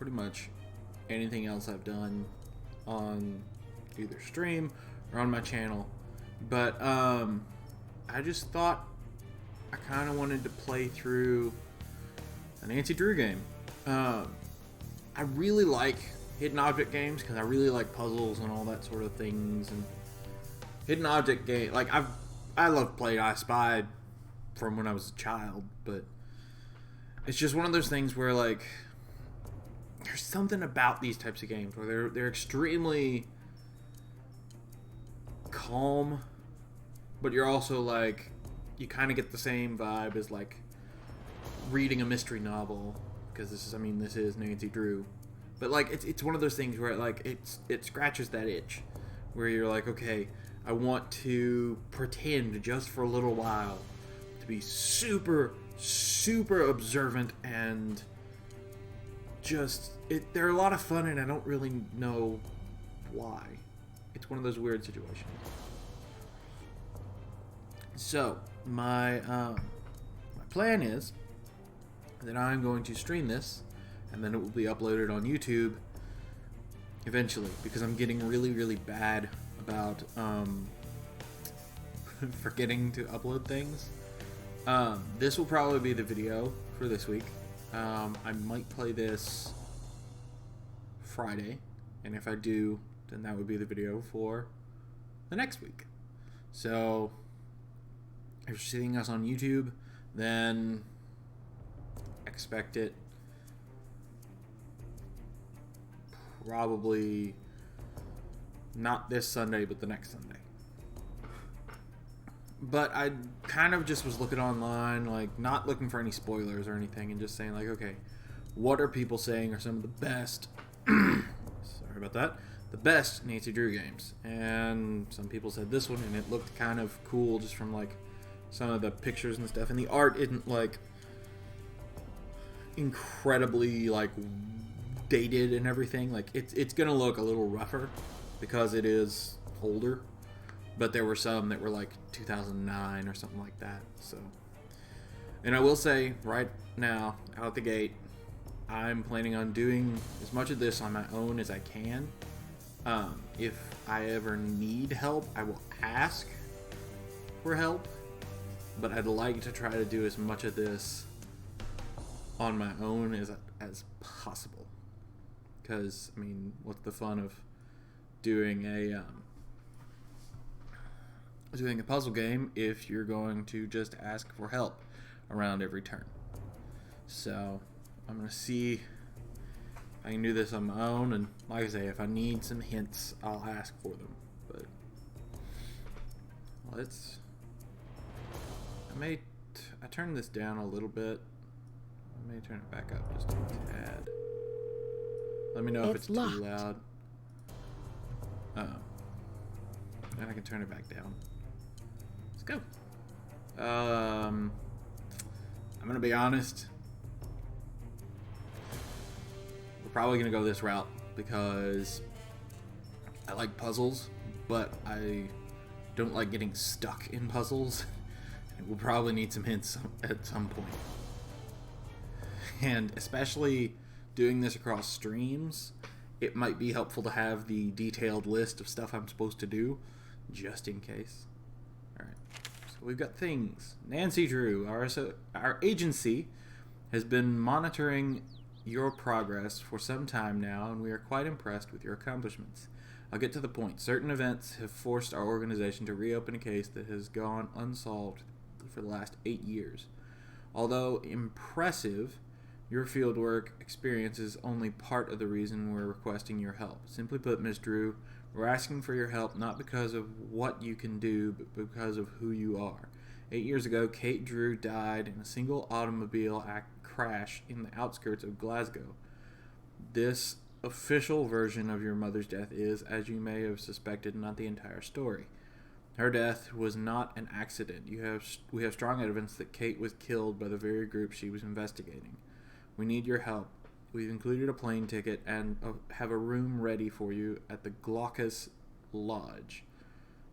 pretty much anything else I've done on either stream or on my channel. But I just thought I kind of wanted to play through a Nancy Drew game. I really like hidden object games because I really like puzzles and all that sort of things. And hidden object game, like I love playing I Spy from when I was a child, but it's just one of those things where like there's something about these types of games where they're extremely calm, but you're also like you kind of get the same vibe as like reading a mystery novel because this is Nancy Drew, but like it's one of those things where like it scratches that itch where you're like, okay, I want to pretend just for a little while to be super observant and just they're a lot of fun and I don't really know why. It's one of those weird situations. So my plan is that I'm going to stream this and then it will be uploaded on YouTube eventually because I'm getting really bad about forgetting to upload things. This will probably be the video for this week. I might play this Friday, and if I do, then that would be the video for the next week. So, if you're seeing us on YouTube, then expect it probably not this Sunday, but the next Sunday. But I kind of just was looking online, like not looking for any spoilers or anything, and just saying like, okay, what are people saying are some of the best sorry about that, the best Nancy Drew games? And some people said this one, and it looked kind of cool just from like some of the pictures and stuff, and the art isn't like incredibly like dated and everything. Like it's gonna look a little rougher because it is older. But there were some that were like 2009 or something like that. So, and I will say right now, out the gate, I'm planning on doing as much of this on my own as I can. If I ever need help, I will ask for help. But I'd like to try to do as much of this on my own as possible. Because, I mean, what's the fun of doing a puzzle game if you're going to just ask for help around every turn? So I'm going to see if I can do this on my own, and like I say, if I need some hints, I'll ask for them. But I turned this down a little bit. I may turn it back up just a tad. Let me know if it's too loud. And I can turn it back down. Let's go. I'm gonna be honest. We're probably gonna go this route because I like puzzles, but I don't like getting stuck in puzzles. And we'll probably need some hints at some point. And especially doing this across streams, it might be helpful to have the detailed list of stuff I'm supposed to do, just in case. Alright, so we've got things. Nancy Drew, our agency has been monitoring your progress for some time now, and we are quite impressed with your accomplishments. I'll get to the point. Certain events have forced our organization to reopen a case that has gone unsolved for the last 8 years. Although impressive, your fieldwork experience is only part of the reason we're requesting your help. Simply put, Ms. Drew, we're asking for your help not because of what you can do, but because of who you are. 8 years ago, Kate Drew died in a single automobile crash in the outskirts of Glasgow. This official version of your mother's death is, as you may have suspected, not the entire story. Her death was not an accident. We have strong evidence that Kate was killed by the very group she was investigating. We need your help. We've included a plane ticket and have a room ready for you at the Glaucus Lodge.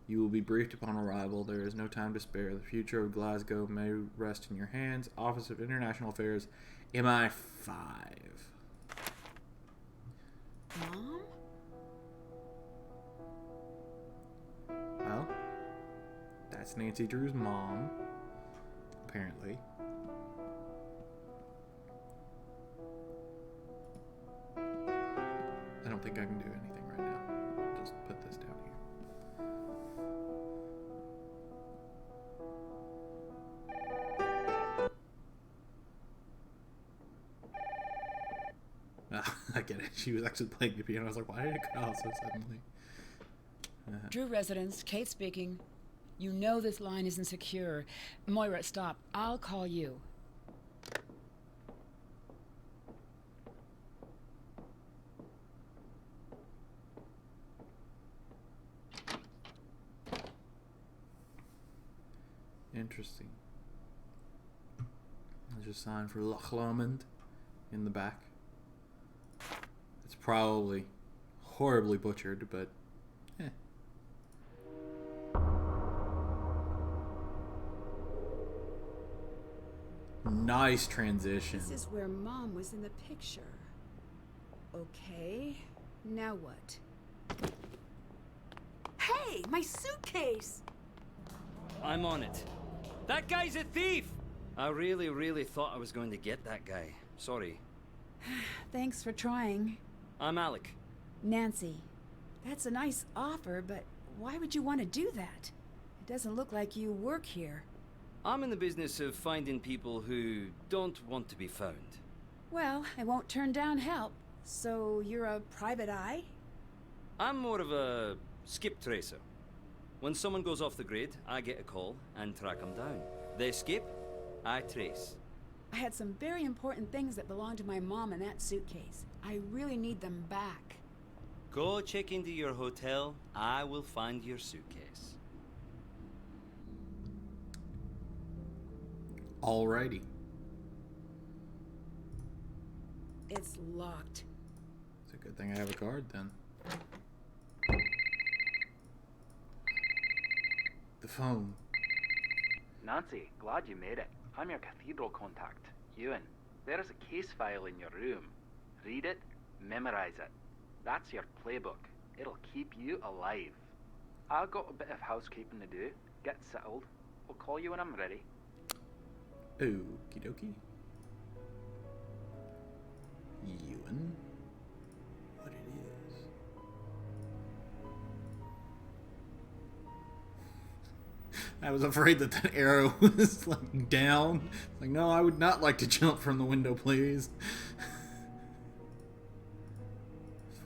You will be briefed upon arrival. There is no time to spare. The future of Glasgow may rest in your hands. Office of International Affairs, MI5. It's Nancy Drew's mom, apparently. I don't think I can do anything right now. I'll just put this down here. I get it. She was actually playing the piano. I was like, why did it cut off so suddenly? Drew residence, Kate speaking. You know this line isn't secure. Moira, stop. I'll call you. Interesting. There's a sign for Loch Lomond in the back. It's probably horribly butchered, but eh. Nice transition. This is where Mom was in the picture. Okay, now what? Hey, my suitcase! I'm on it. That guy's a thief! I really thought I was going to get that guy. Sorry. Thanks for trying. I'm Alec. Nancy, that's a nice offer, but why would you want to do that? It doesn't look like you work here. I'm in the business of finding people who don't want to be found. Well, I won't turn down help. So you're a private eye? I'm more of a skip tracer. When someone goes off the grid, I get a call and track them down. They skip, I trace. I had some very important things that belonged to my mom in that suitcase. I really need them back. Go check into your hotel. I will find your suitcase. Alrighty. It's locked. It's a good thing I have a card then. The phone. Nancy, glad you made it. I'm your cathedral contact, Ewan. There is a case file in your room. Read it, memorize it. That's your playbook. It'll keep you alive. I've got a bit of housekeeping to do. Get settled. I'll call you when I'm ready. Okie dokie. Ewan. What it is. I was afraid that that arrow was like down. Like, no, I would not like to jump from the window, please.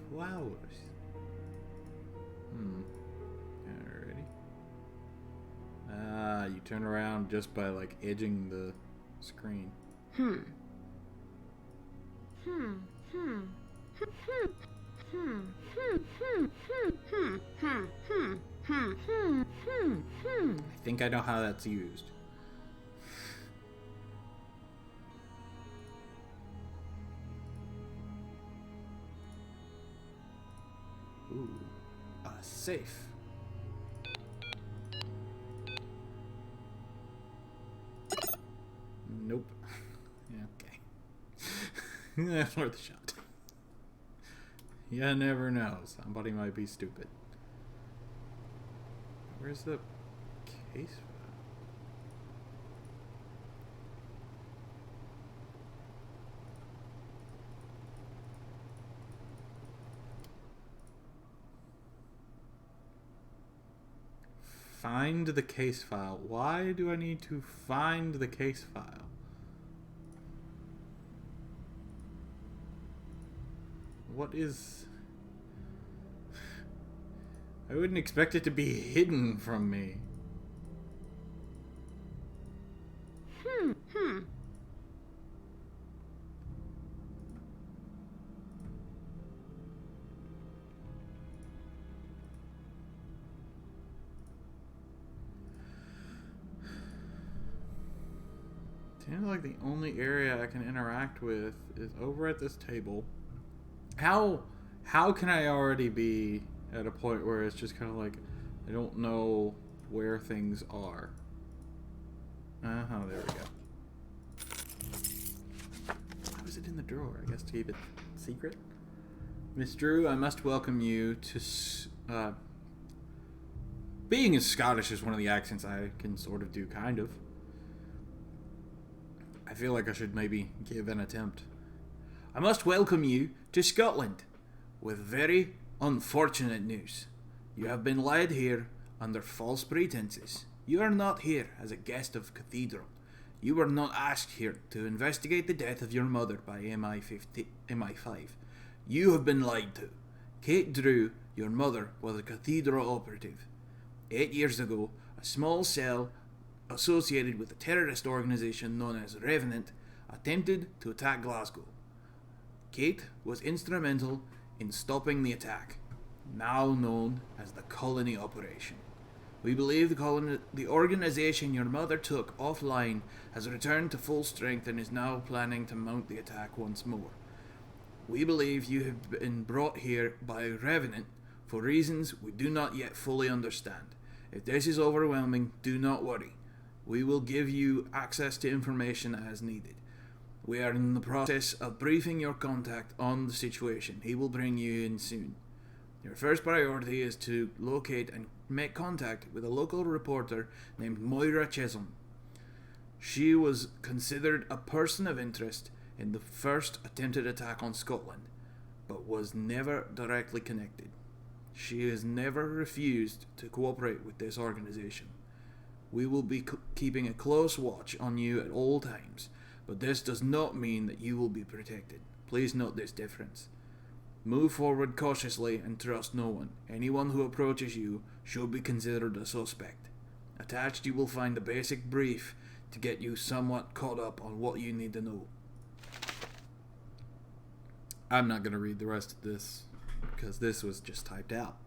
Flowers. Alrighty. You turn around just by like edging the screen. I think I know how that's used. Ooh, a safe. Nope. Yeah, okay. That's worth a shot. You never know. Somebody might be stupid. Where's the case? Find the case file. Why do I need to find the case file? What is... I wouldn't expect it to be hidden from me. Seems like the only area I can interact with is over at this table. How can I already be at a point where it's just kind of like I don't know where things are? There we go. Why was it in the drawer? I guess to keep it secret. Miss Drew, I must welcome you to Being as Scottish is one of the accents I can sort of do, kind of. I feel like I should maybe give an attempt. I must welcome you to Scotland with very unfortunate news. You have been led here under false pretenses. You are not here as a guest of Cathedral. You were not asked here to investigate the death of your mother by MI5. You have been lied to. Kate Drew, your mother, was a Cathedral operative. 8 years ago, a small cell associated with a terrorist organisation known as Revenant attempted to attack Glasgow. Kate was instrumental in stopping the attack, now known as the Colony Operation. We believe the organisation your mother took offline has returned to full strength and is now planning to mount the attack once more. We believe you have been brought here by Revenant for reasons we do not yet fully understand. If this is overwhelming, do not worry. We will give you access to information as needed. We are in the process of briefing your contact on the situation. He will bring you in soon. Your first priority is to locate and make contact with a local reporter named Moira Chisholm. She was considered a person of interest in the first attempted attack on Scotland, but was never directly connected. She has never refused to cooperate with this organisation. We will be keeping a close watch on you at all times, but this does not mean that you will be protected. Please note this difference. Move forward cautiously and trust no one. Anyone who approaches you should be considered a suspect. Attached you will find a basic brief to get you somewhat caught up on what you need to know. I'm not going to read the rest of this, because this was just typed out.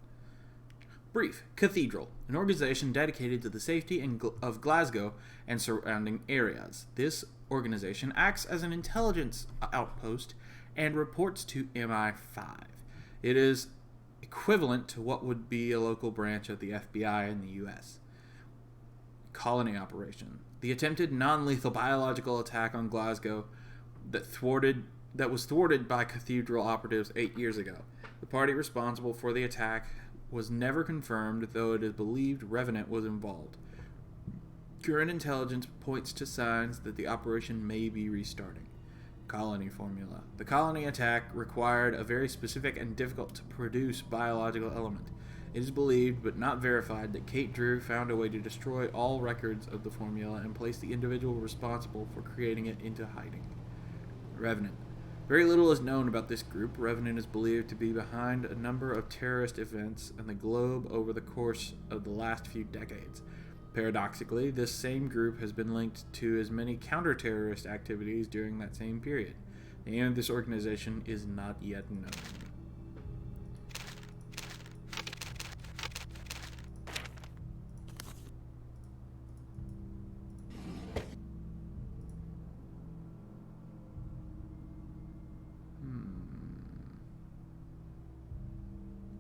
Brief. Cathedral, an organisation dedicated to the safety of Glasgow and surrounding areas. This organisation acts as an intelligence outpost and reports to MI5. It is equivalent to what would be a local branch of the FBI in the US. Colony Operation. The attempted non-lethal biological attack on Glasgow that was thwarted by Cathedral operatives 8 years ago. The party responsible for the attack was never confirmed, though it is believed Revenant was involved. Current intelligence points to signs that the operation may be restarting. Colony formula. The colony attack required a very specific and difficult to produce biological element. It is believed, but not verified, that Kate Drew found a way to destroy all records of the formula and place the individual responsible for creating it into hiding. Revenant. Very little is known about this group. Revenant is believed to be behind a number of terrorist events in the globe over the course of the last few decades. Paradoxically, this same group has been linked to as many counter-terrorist activities during that same period. The name of this organization is not yet known.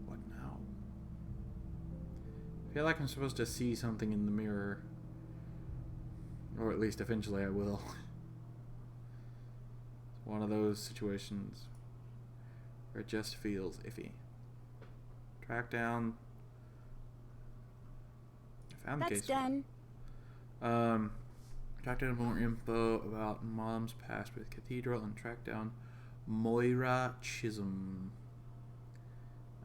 What now? I feel like I'm supposed to see something in the mirror. Or at least eventually I will. It's one of those situations where it just feels iffy. Track down. I found the case. That's done. Track down more info about Mom's past with Cathedral and track down Moira Chisholm.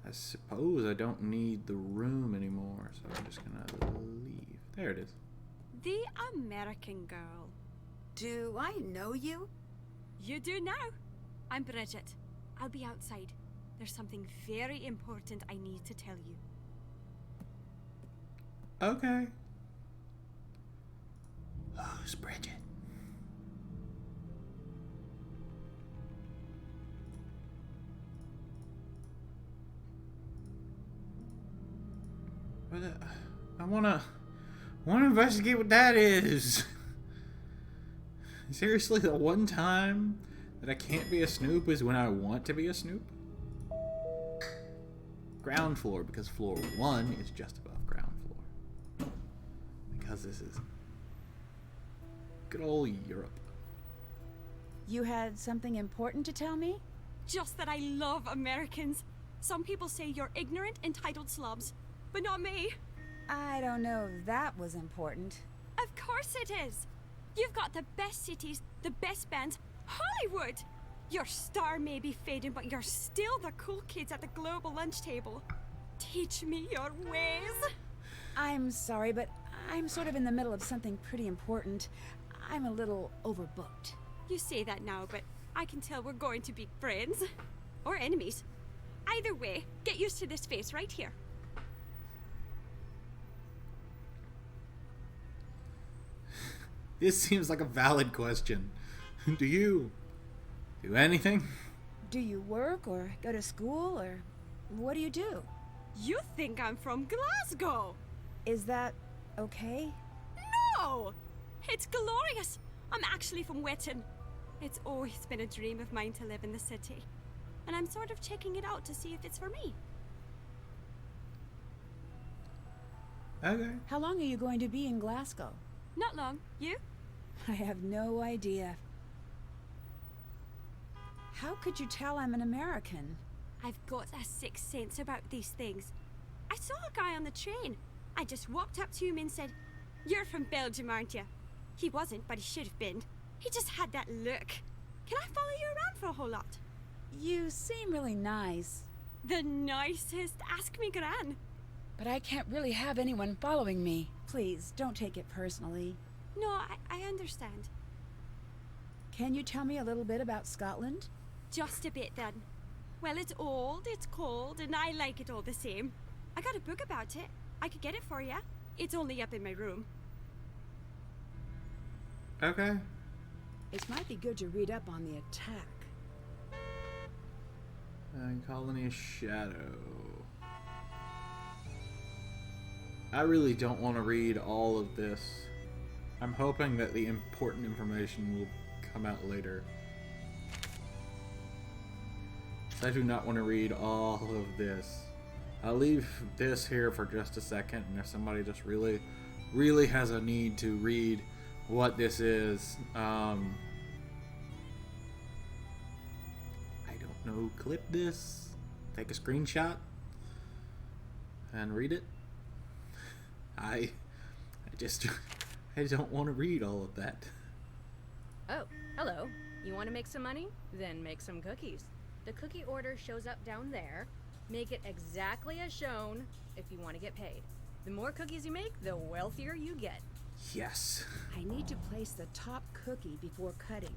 I suppose I don't need the room anymore, so I'm just gonna leave. There it is. The American girl. Do I know you? You do now. I'm Bridget. I'll be outside. There's something very important I need to tell you. Okay. Who's Bridget? But I wanna investigate what that is. Seriously, the one time that I can't be a snoop is when I want to be a snoop? Ground floor, because floor 1 is just above ground floor. Because this is good old Europe. You had something important to tell me? Just that I love Americans. Some people say you're ignorant, entitled slobs, but not me. I don't know if that was important. Of course it is. You've got the best cities, the best bands, Hollywood. Your star may be fading, but you're still the cool kids at the global lunch table. Teach me your ways. I'm sorry, but I'm sort of in the middle of something pretty important. I'm a little overbooked. You say that now, but I can tell we're going to be friends. Or enemies. Either way, get used to this face right here. This seems like a valid question. Do you do anything? Do you work or go to school or what do you do? You think I'm from Glasgow? Is that okay? No! It's glorious. I'm actually from Wetton. It's always been a dream of mine to live in the city. And I'm sort of checking it out to see if it's for me. Okay. How long are you going to be in Glasgow? Not long. You? I have no idea. How could you tell I'm an American? I've got a sixth sense about these things. I saw a guy on the train. I just walked up to him and said, "You're from Belgium, aren't you?" He wasn't, but he should have been. He just had that look. Can I follow you around for a whole lot? You seem really nice. The nicest. Ask me, Gran. But I can't really have anyone following me. Please, don't take it personally. No, I understand. Can you tell me a little bit about Scotland? Just a bit then. Well, it's old, it's cold, and I like it all the same. I got a book about it. I could get it for you. It's only up in my room. Okay. It might be good to read up on the attack. Colony of Shadow. I really don't want to read all of this. I'm hoping that the important information will come out later. I do not want to read all of this. I'll leave this here for just a second, and if somebody just really has a need to read what this is, I don't know, clip this, take a screenshot, and read it. I don't want to read all of that. Oh, hello. You want to make some money? Then make some cookies. The cookie order shows up down there. Make it exactly as shown if you want to get paid. The more cookies you make, the wealthier you get. Yes. I need to place the top cookie before cutting.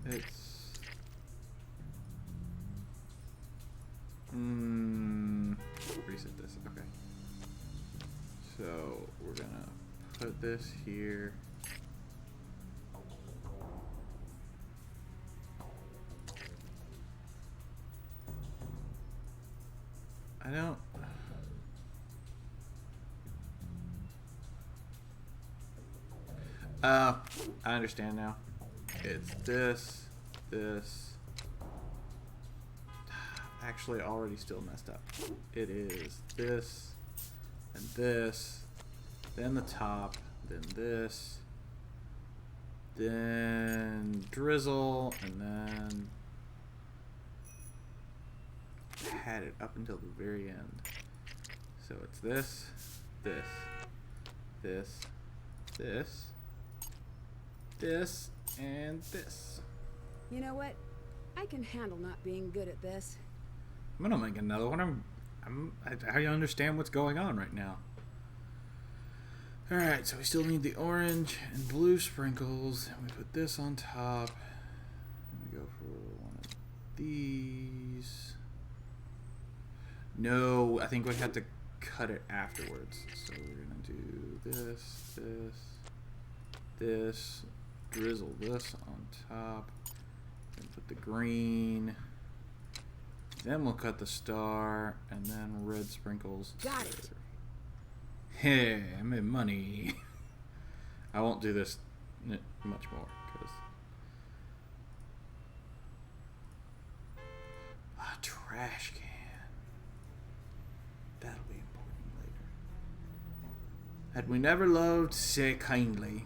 It's reset this. Okay. So we're gonna put this here. I don't. I understand now. It's this. Actually, already still messed up. It is this, and this, then the top, then this, then drizzle, and then had it up until the very end. So it's this, and this. You know what? I can handle not being good at this. I'm gonna make another one. I understand what's going on right now. Alright, so we still need the orange and blue sprinkles, and we put this on top. And we go for one of these. No, I think we have to cut it afterwards. So we're gonna do this, drizzle this on top, and put the green. Then we'll cut the star, and then red sprinkles. Got it. Hey, I made money. I won't do this much more, because... A trash can. That'll be important later. Had we never loved, say kindly,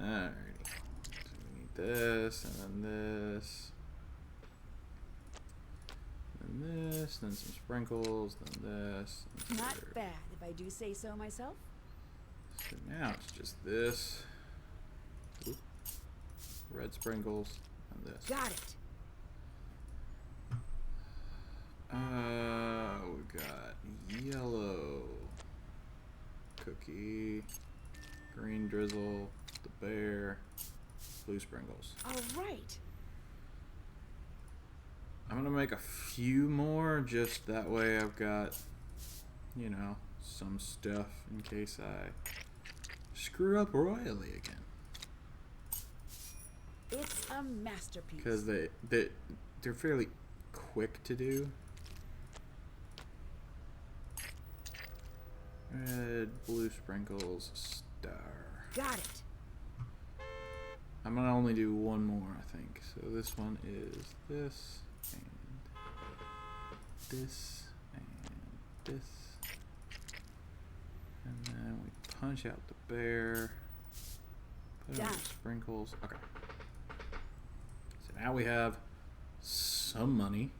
Alrighty. So we need this, and then this. Then this, then some sprinkles, then this. And Not third. bad, if I do say so myself. So now it's just this. Oop. Red sprinkles, and this. Got it. We got yellow cookie, green drizzle, the bear, blue sprinkles. All right. I'm gonna make a few more, just that way I've got, you know, some stuff in case I screw up royally again. It's a masterpiece. Because they're fairly quick to do. Red, blue sprinkles, star. Got it. I'm gonna only do one more, I think. So this one is this, and this, and this. And then we punch out the bear. Put on Done. the sprinkles. Okay. So now we have some money.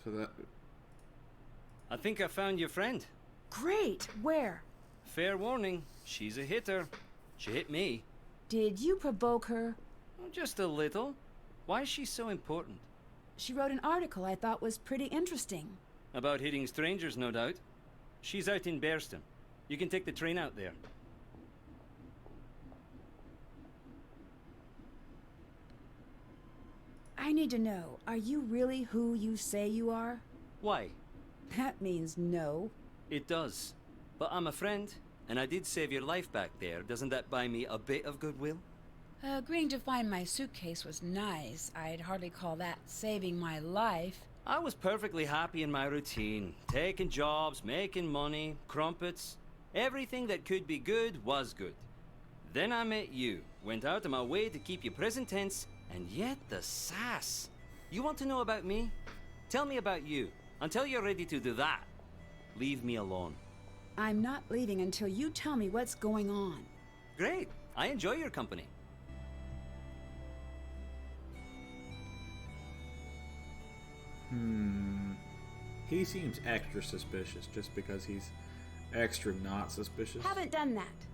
So that... I think I found your friend. Great. Where? Fair warning, she's a hitter. She hit me. Did you provoke her? Just a little. Why is she so important? She wrote an article I thought was pretty interesting. About hitting strangers, no doubt. She's out in Bearston. You can take the train out there. I need to know, are you really who you say you are? Why? That means no. It does. But I'm a friend, and I did save your life back there. Doesn't that buy me a bit of goodwill? Agreeing to find my suitcase was nice. I'd hardly call that saving my life. I was perfectly happy in my routine. Taking jobs, making money, crumpets. Everything that could be good was good. Then I met you. Went out of my way to keep you present tense, and yet the sass. You want to know about me? Tell me about you. Until you're ready to do that, leave me alone. I'm not leaving until you tell me what's going on. Great. I enjoy your company. He seems extra suspicious just because he's extra not suspicious. Haven't done that.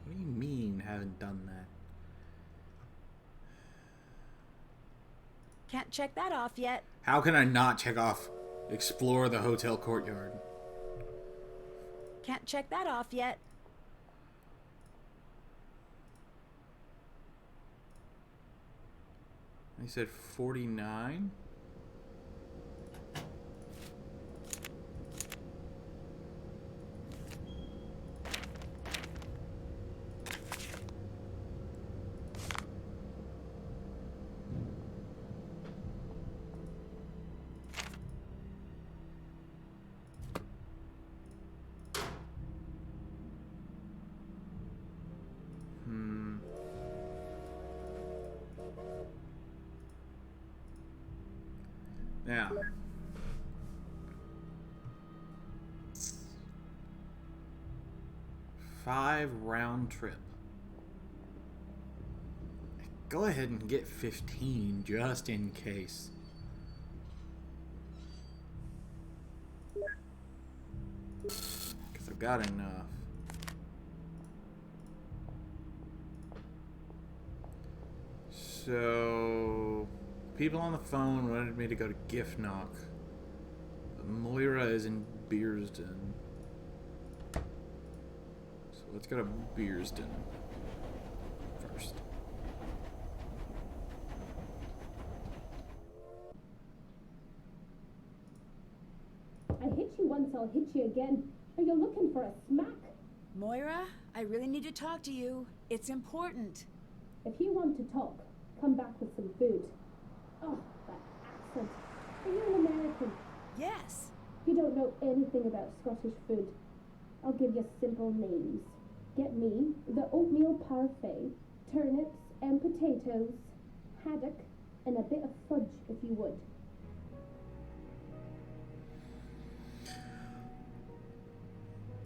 What do you mean, haven't done that? Can't check that off yet. How can I not check off explore the hotel courtyard? Can't check that off yet. He said 49? Now, five-round trip. Go ahead and get 15 just in case. Because I've got enough. So, people on the phone wanted me to go to Gift Knock. Moira is in Bearsden. So let's go to Bearsden first. I hit you once, I'll hit you again. Are you looking for a smack? Moira, I really need to talk to you. It's important. If you want to talk, come back with some food. Oh, that accent. Are you an American? Yes. You don't know anything about Scottish food. I'll give you simple names. Get me the oatmeal parfait, turnips and potatoes, haddock, and a bit of fudge if you would.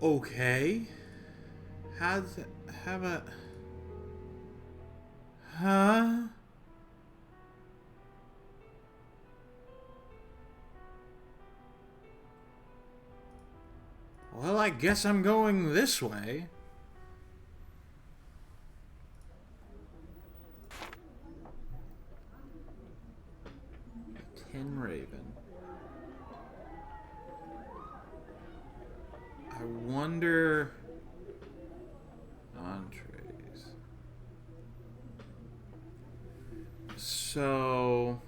Okay. How does it have a... Huh? Well, I guess I'm going this way. Tin Raven. I wonder... Entrees. So...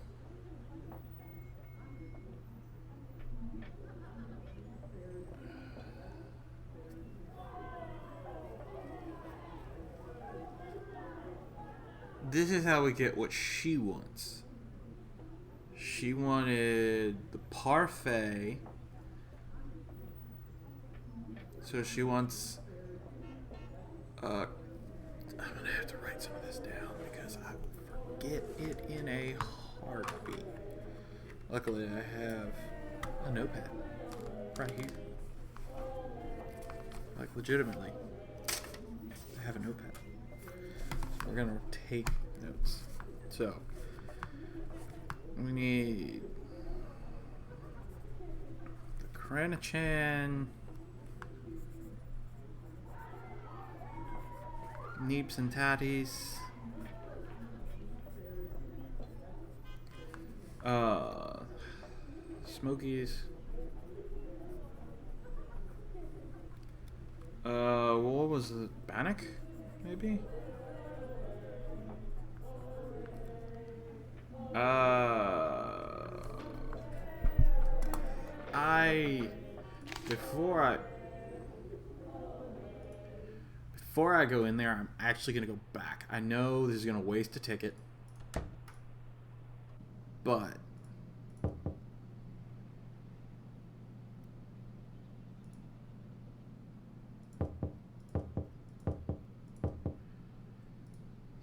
This is how we get what she wants. She wanted the parfait. So she wants... I'm gonna have to write some of this down because I will forget it in a heartbeat. Luckily, I have a notepad right here. Like, legitimately, I have a notepad. So we're gonna take notes. So, we need the Kranachan, Neeps and Tatties, Smokies, what was it? Bannock, maybe? Before I go in there, I'm actually gonna go back. I know this is gonna waste a ticket, but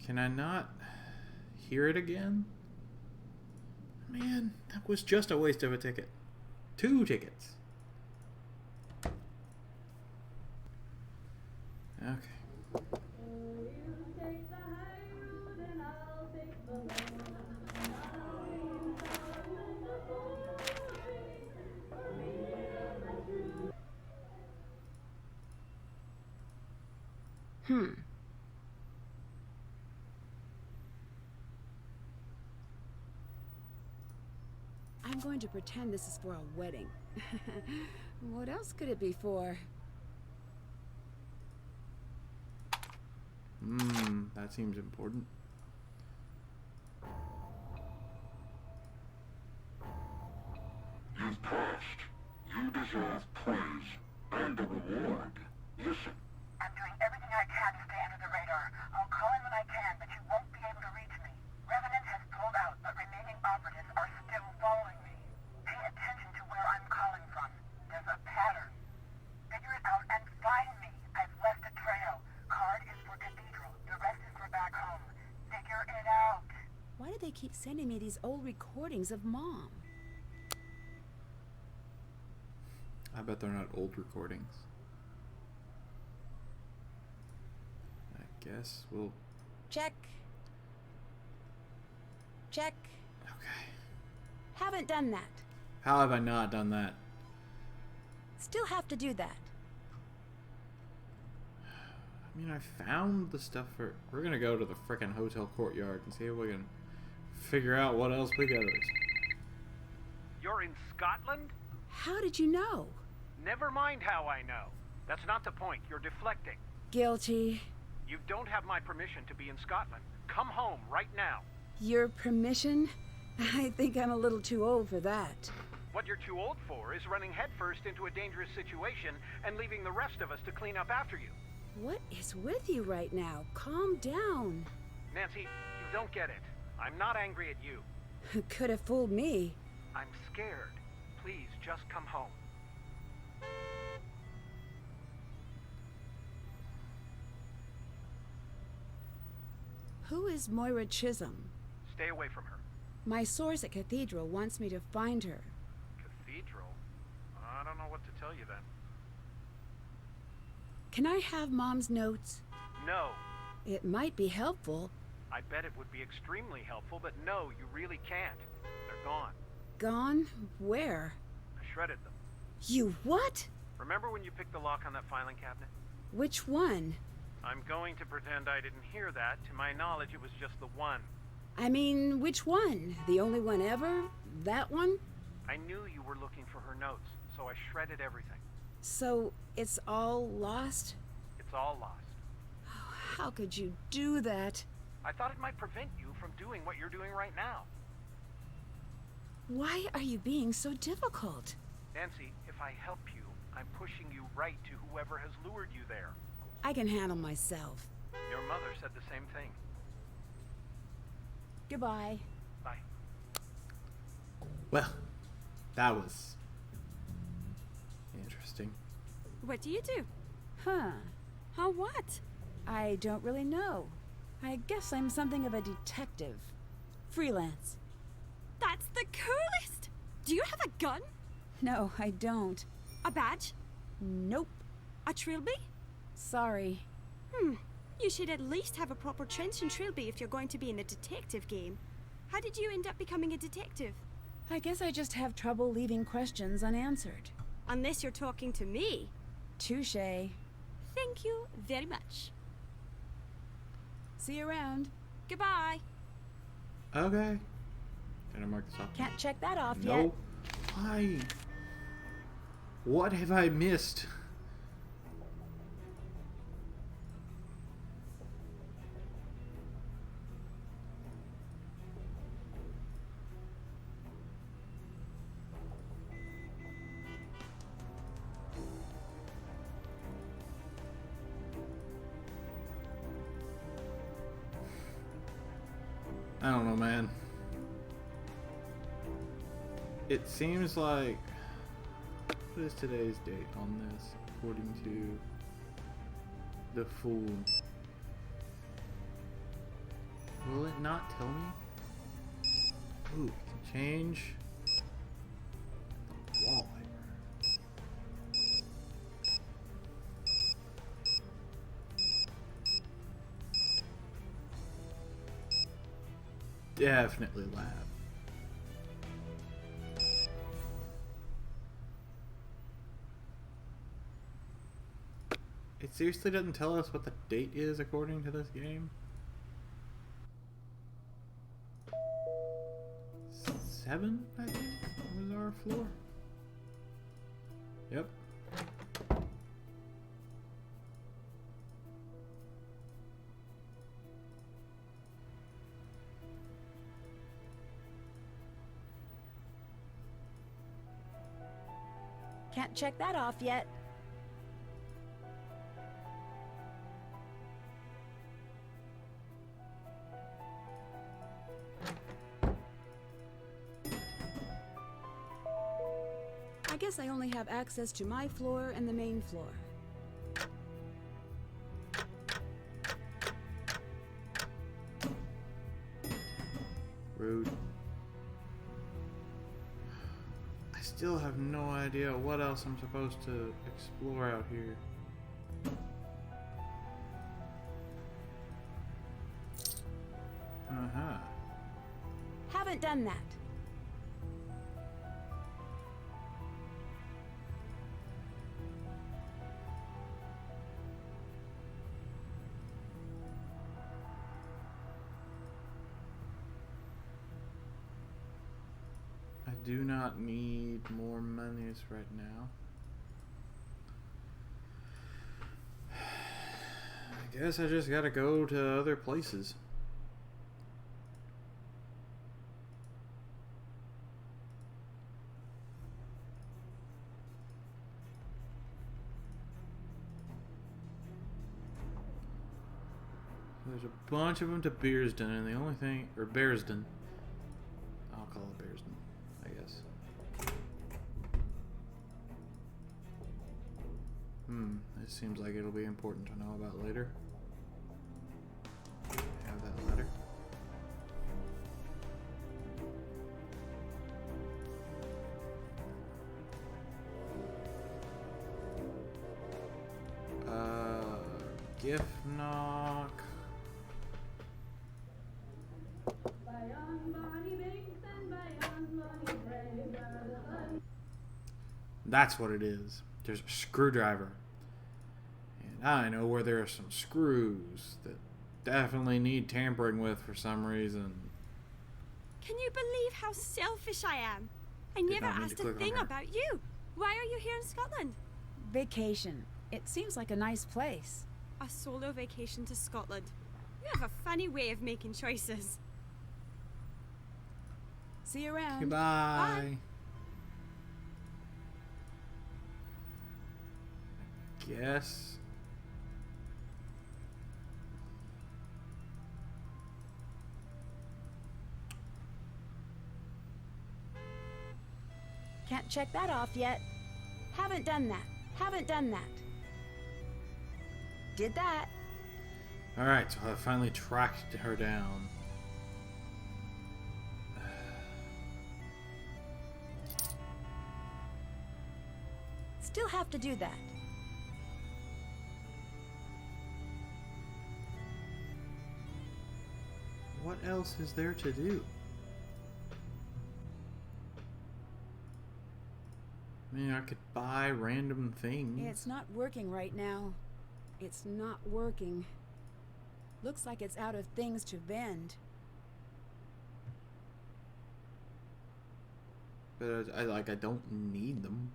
can I not hear it again? Man, that was just a waste of a ticket. 2 tickets. Okay. I'm going to pretend this is for a wedding. What else could it be for? That seems important. You've passed. You deserve praise and a reward. Listen. I'm doing everything I can to stay under the radar. I'll call in when I can, but you won't be able to reach me. Revenant has pulled out, but remaining operatives are still following me. Pay attention to where I'm calling from. There's a pattern. Figure it out and find me. I've left a trail. Card is for Cathedral. The rest is for back home. Figure it out. Why do they keep sending me these old recordings of Mom? I bet they're not old recordings. I guess we'll... Check. Check. Okay. Haven't done that. How have I not done that? Still have to do that. I mean, I found the stuff for... We're gonna go to the frickin' hotel courtyard and see if we can figure out what else we got. You're in Scotland? How did you know? Never mind how I know. That's not the point. You're deflecting. Guilty. You don't have my permission to be in Scotland. Come home right now. Your permission? I think I'm a little too old for that. What you're too old for is running headfirst into a dangerous situation and leaving the rest of us to clean up after you. What is with you right now? Calm down. Nancy, you don't get it. I'm not angry at you. Could have fooled me. I'm scared. Please, just come home. Who is Moira Chisholm? Stay away from her. My source at Cathedral wants me to find her. Cathedral? I don't know what to tell you then. Can I have Mom's notes? No. It might be helpful. I bet it would be extremely helpful, but no, you really can't. They're gone. Gone? Where? I shredded them. You what? Remember when you picked the lock on that filing cabinet? Which one? I'm going to pretend I didn't hear that. To my knowledge, it was just the one. I mean, which one? The only one ever? That one? I knew you were looking for her notes, so I shredded everything. So, it's all lost? It's all lost. How could you do that? I thought it might prevent you from doing what you're doing right now. Why are you being so difficult? Nancy, if I help you, I'm pushing you right to whoever has lured you there. I can handle myself. Your mother said the same thing. Goodbye. Bye. Well, that was interesting. What do you do? Huh. Huh, what? I don't really know. I guess I'm something of a detective. Freelance. That's the coolest! Do you have a gun? No, I don't. A badge? Nope. A trilby? Sorry. You should at least have a proper trench and trilby if you're going to be in a detective game. How did you end up becoming a detective? I guess I just have trouble leaving questions unanswered. Unless you're talking to me. Touché. Thank you very much. See you around. Goodbye. Okay. Did I mark this off? Can't check that off yet. No. Why? What have I missed? I don't know, man. It seems like... What is today's date on this, according to the Fool? Will it not tell me? Ooh, I can change the wallpaper. Definitely lab. It seriously doesn't tell us what the date is according to this game? 7, I think, was our floor. Yep. Can't check that off yet. I guess I only have access to my floor and the main floor. Rude. I still have no idea what else I'm supposed to explore out here. Uh-huh. Haven't done that. I do not need more monies right now. I guess I just gotta go to other places. There's a bunch of them to Bearsden, and the only thing, or Bearsden, I'll call it Bearsden, I guess. This seems like it'll be important to know about later. Have that letter. Gift knock. That's what it is. There's a screwdriver. And I know where there are some screws that definitely need tampering with for some reason. Can you believe how selfish I am? I Did never not mean to asked a click on thing her. about you. Why are you here in Scotland? Vacation. It seems like a nice place. A solo vacation to Scotland. You have a funny way of making choices. See you around. Goodbye. Guess. Can't check that off yet. Haven't done that. Haven't done that. Did that. Alright, so I finally tracked her down. Still have to do that. What else is there to do? I mean, I could buy random things. It's not working right now. It's not working. Looks like it's out of things to vend. But I don't need them.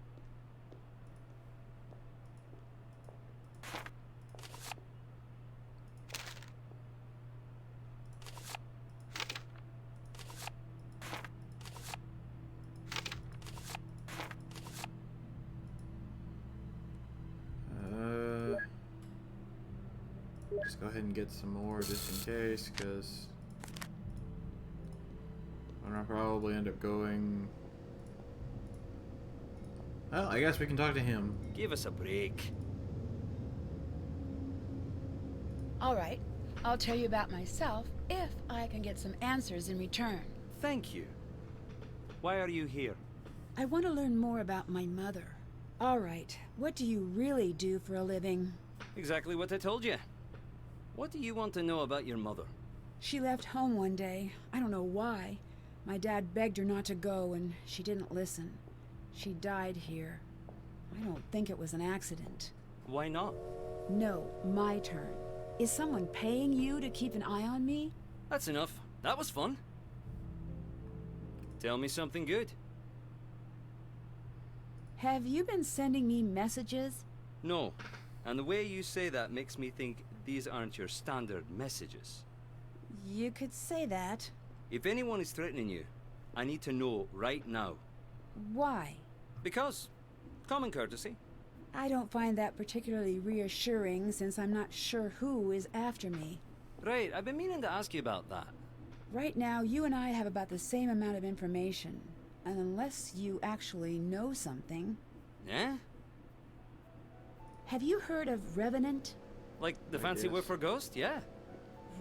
Just go ahead and get some more just in case, because I'll probably end up going. Well, I guess we can talk to him. Give us a break. All right, I'll tell you about myself if I can get some answers in return. Thank you. Why are you here? I want to learn more about my mother. All right, what do you really do for a living? Exactly what I told you. What do you want to know about your mother? She left home one day. I don't know why. My dad begged her not to go, and she didn't listen. She died here. I don't think it was an accident. Why not? No, my turn. Is someone paying you to keep an eye on me? That's enough. That was fun. Tell me something good. Have you been sending me messages? No. And the way you say that makes me think these aren't your standard messages. You could say that. If anyone is threatening you, I need to know right now. Why? Because common courtesy. I don't find that particularly reassuring since I'm not sure who is after me. Right, I've been meaning to ask you about that. Right now, you and I have about the same amount of information. And unless you actually know something... Yeah? Have you heard of Revenant? Like the fancy word for ghost, yeah.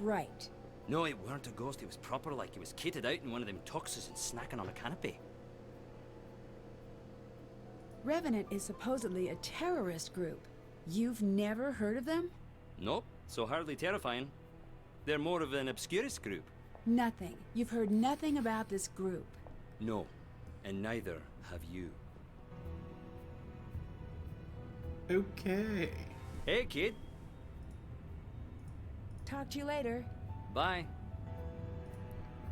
Right. No, it weren't a ghost, it was proper like he was kitted out in one of them tuxes and snacking on a canopy. Revenant is supposedly a terrorist group. You've never heard of them? Nope, so hardly terrifying. They're more of an obscurist group. Nothing. You've heard nothing about this group. No, and neither have you. Okay. Hey, kid. Talk to you later. Bye.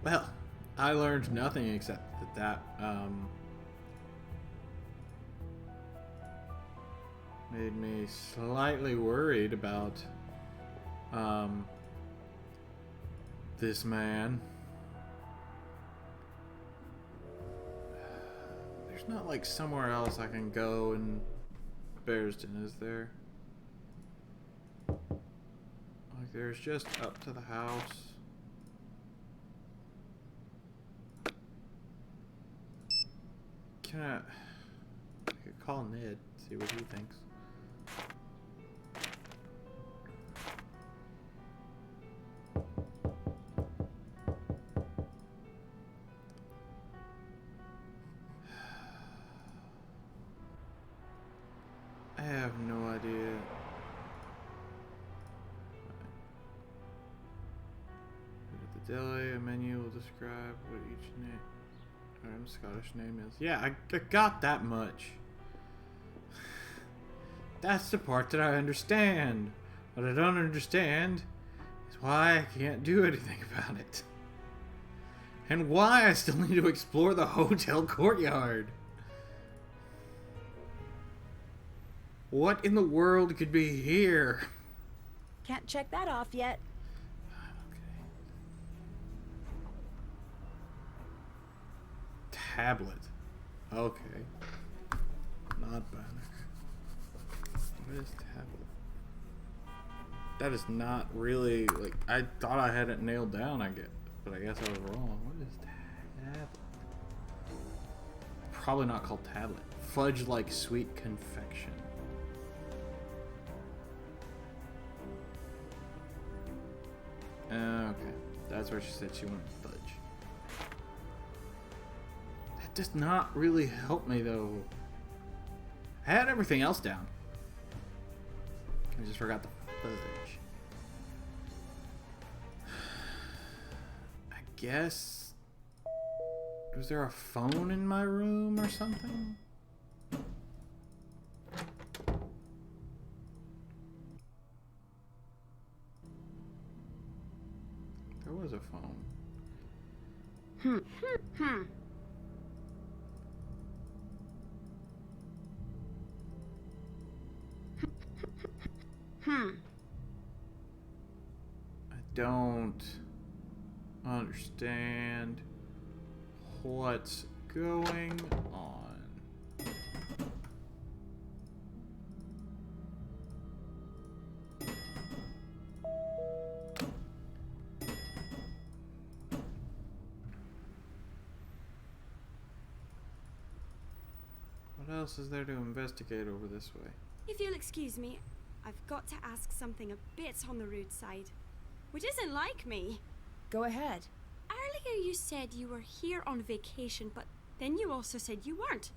Well, I learned nothing except that made me slightly worried about this man. There's not like somewhere else I can go in Barristan, is there? Like there's just up to the house. Can I could call Ned, see what he thinks. I have no idea. Deli, a menu will describe what each Scottish name is. Yeah, I got that much. That's the part that I understand. What I don't understand is why I can't do anything about it. And why I still need to explore the hotel courtyard. What in the world could be here? Can't check that off yet. Tablet. Okay. Not banner. What is tablet? That is not really, like, I thought I had it nailed down, but I guess I was wrong. What is tablet? Probably not called tablet. Fudge-like sweet confection. Okay. That's where she said she wanted fudge. That does not really help me, though. I had everything else down. I just forgot the fudge. I guess... Was there a phone in my room or something? There was a phone. I don't understand what's going on. What else is there to investigate over this way? If you'll excuse me, I've got to ask something a bit on the rude side, which isn't like me. Go ahead. Earlier you said you were here on vacation, but then you also said you weren't.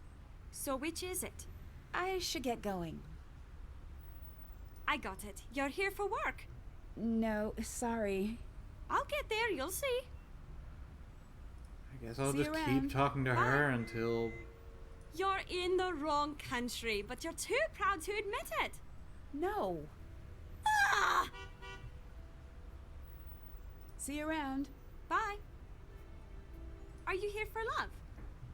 So which is it? I should get going. I got it. You're here for work. No, sorry. I'll get there, you'll see. I guess I'll See just you keep around. talking to her until... You're in the wrong country, but you're too proud to admit it. No. Ah! See you around. Bye. Are you here for love?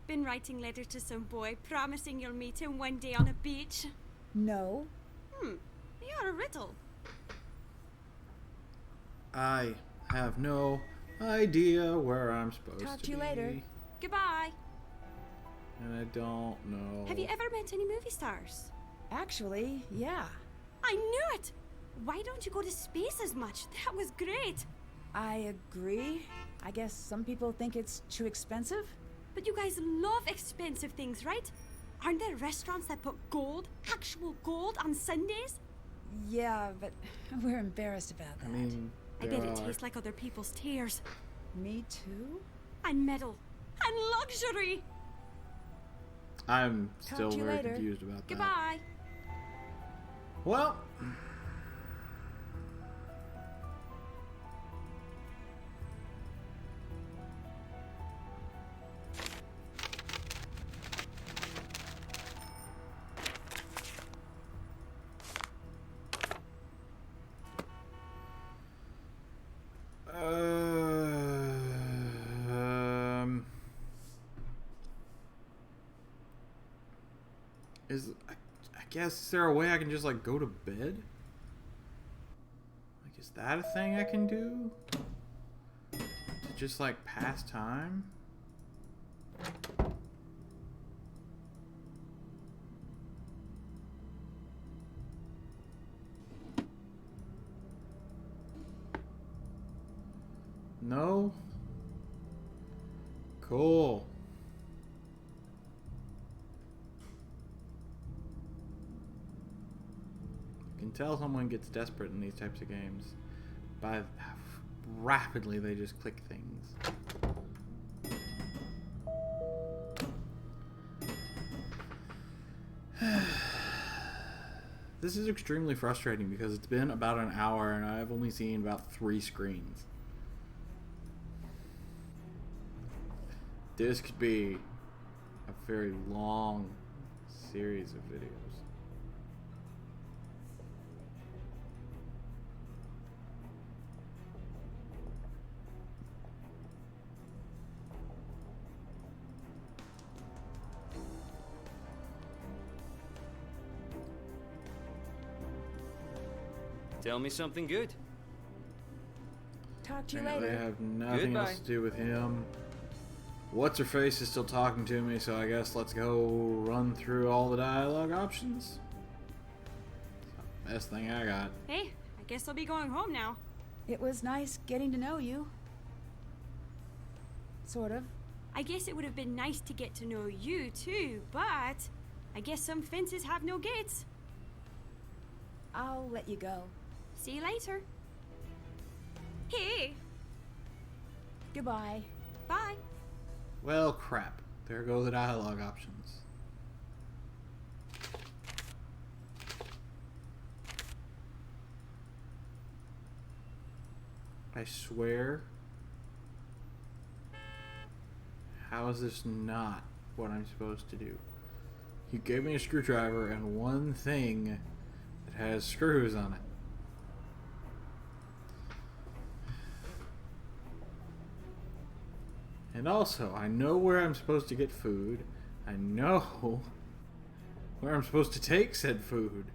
Been writing letters to some boy, promising you'll meet him one day on a beach? No. You're a riddle. I have no idea where I'm supposed Talk to to you be. later. Goodbye. And I don't know. Have you ever met any movie stars? Actually, yeah. I knew it! Why don't you go to space as much? That was great. I agree. I guess some people think it's too expensive. But you guys love expensive things, right? Aren't there restaurants that put gold, actual gold, on Sundays? Yeah, but we're embarrassed about that. I mean, I bet it tastes like other people's tears. Me too? And metal. And luxury! I'm Talk still to you very later. confused about that. Goodbye. Well... I guess, is there a way I can just, like, go to bed? Like, is that a thing I can do? To just, like, pass time? No? Cool. You can tell someone gets desperate in these types of games by how rapidly they just click things. This is extremely frustrating because it's been about an hour and I've only seen about 3 screens. This could be a very long series of videos. Tell me something good. Talk to you Apparently I later. have nothing Goodbye. else to do with him. What's her face is still talking to me, so I guess let's go run through all the dialogue options. Best thing I got. Hey, I guess I'll be going home now. It was nice getting to know you. Sort of. I guess it would have been nice to get to know you too, but I guess some fences have no gates. I'll let you go. See you later. Hey, Goodbye. bye. Well, crap. There go the dialogue options. I swear. How is this not what I'm supposed to do? You gave me a screwdriver and one thing that has screws on it. And also, I know where I'm supposed to get food. I know where I'm supposed to take said food.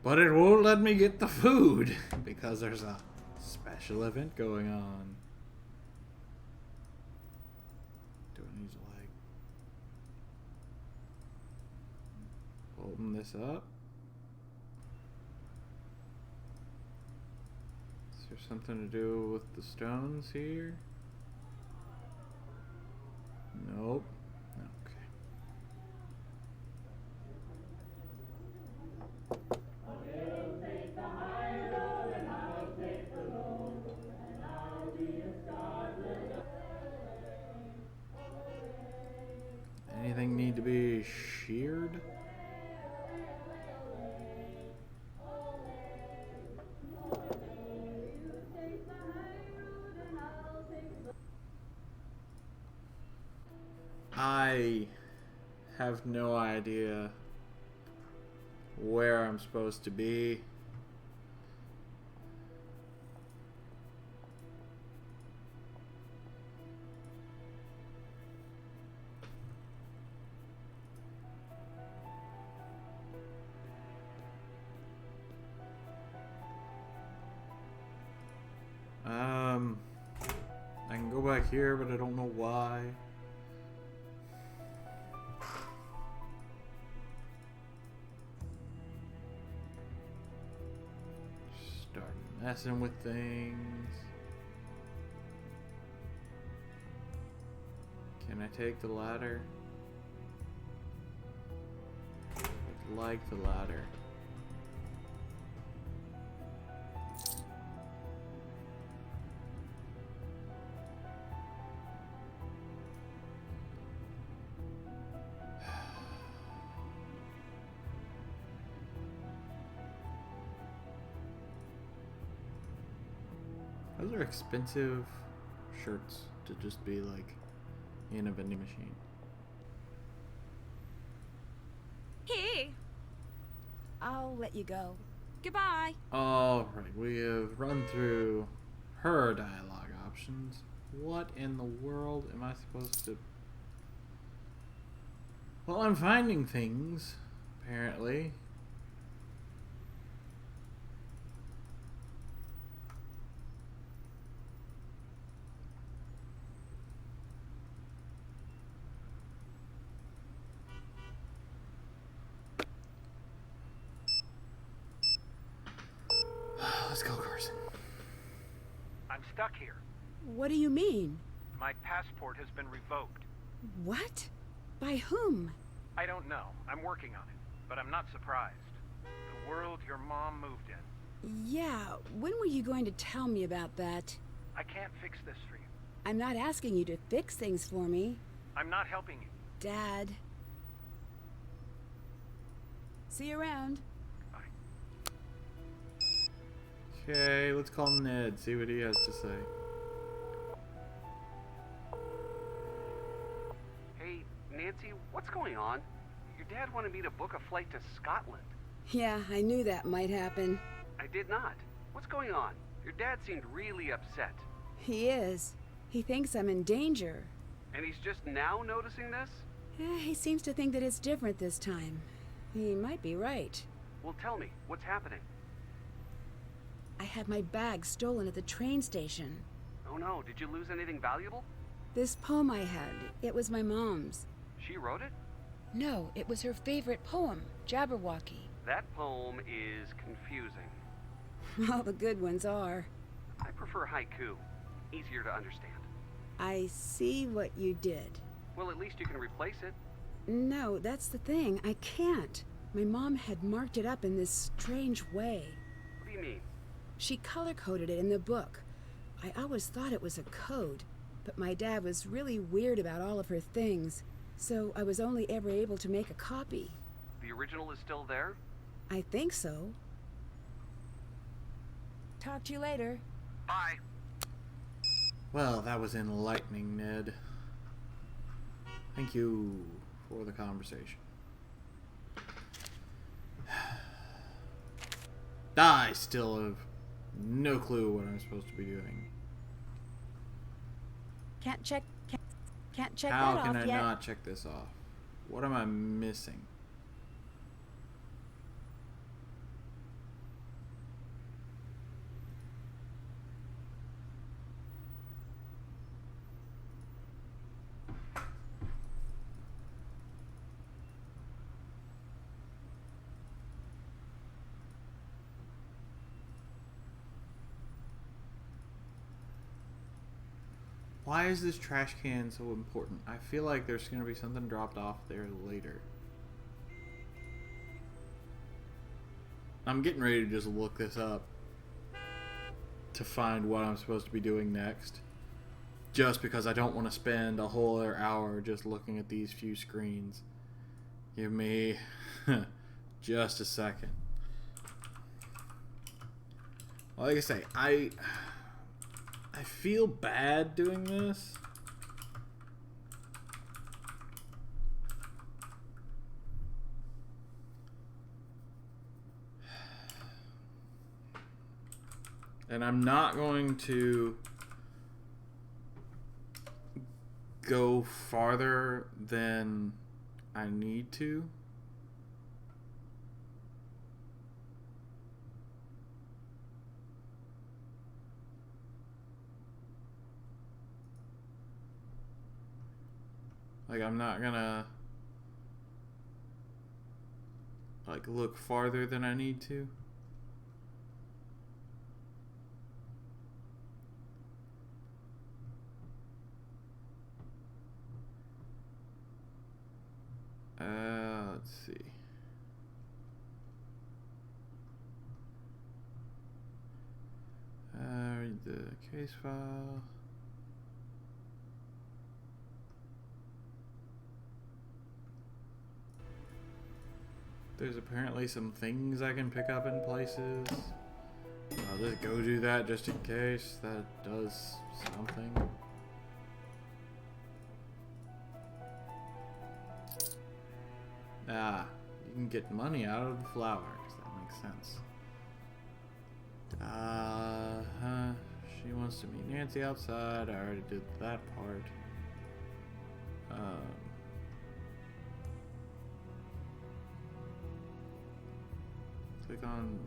But it won't let me get the food because there's a special event going on. Do I need to like open this up? Is there something to do with the stones here? Nope. Okay. Anything need to be sheared? I have no idea where I'm supposed to be. I can go back here, but I don't know why. Start messing with things. Can I take the ladder? I'd like the ladder. Those are expensive shirts to just be like in a vending machine. Hey, I'll let you go. goodbye. Alright, we have run through her dialogue options. What in the world am I supposed to... Well, I'm finding things, apparently. Let's go, Carson. I'm stuck here. What do you mean? My passport has been revoked. What? By whom? I don't know. I'm working on it, but I'm not surprised. The world your mom moved in. Yeah, when were you going to tell me about that? I can't fix this for you. I'm not asking you to fix things for me. I'm not helping you. Dad. See you around. Okay, let's call Ned, see what he has to say. Nancy, what's going on? Your dad wanted me to book a flight to Scotland. Yeah, I knew that might happen. I did not. What's going on? Your dad seemed really upset. He is. He thinks I'm in danger. And he's just now noticing this? He seems to think that it's different this time. He might be right. Well, tell me, what's happening? I had my bag stolen at the train station. Oh no, did you lose anything valuable? This poem I had, it was my mom's. She wrote it? No, it was her favorite poem, Jabberwocky. That poem is confusing. All the good ones are. I prefer haiku. Easier to understand. I see what you did. Well, at least you can replace it. No, that's the thing. I can't. My mom had marked it up in this strange way. What do you mean? She color-coded it in the book. I always thought it was a code, but my dad was really weird about all of her things, so I was only ever able to make a copy. The original is still there? I think so. Talk to you later. Bye. Well, that was enlightening, Ned. Thank you for the conversation. I still have no clue what I'm supposed to be doing. Can't check How that off can I yet. not check this off? What am I missing? Why is this trash can so important? I feel like there's going to be something dropped off there later. I'm getting ready to just look this up to find what I'm supposed to be doing next. Just because I don't want to spend a whole other hour just looking at these few screens. Give me just a second. Well, like I say, I feel bad doing this. And I'm not going to go farther than I need to. Like, I'm not gonna like look farther than I need to. Let's see. Read the case file. There's apparently some things I can pick up in places. I'll just go do that just in case that does something. Ah, you can get money out of the flowers. That makes sense. She wants to meet Nancy outside. I already did that part. Click on.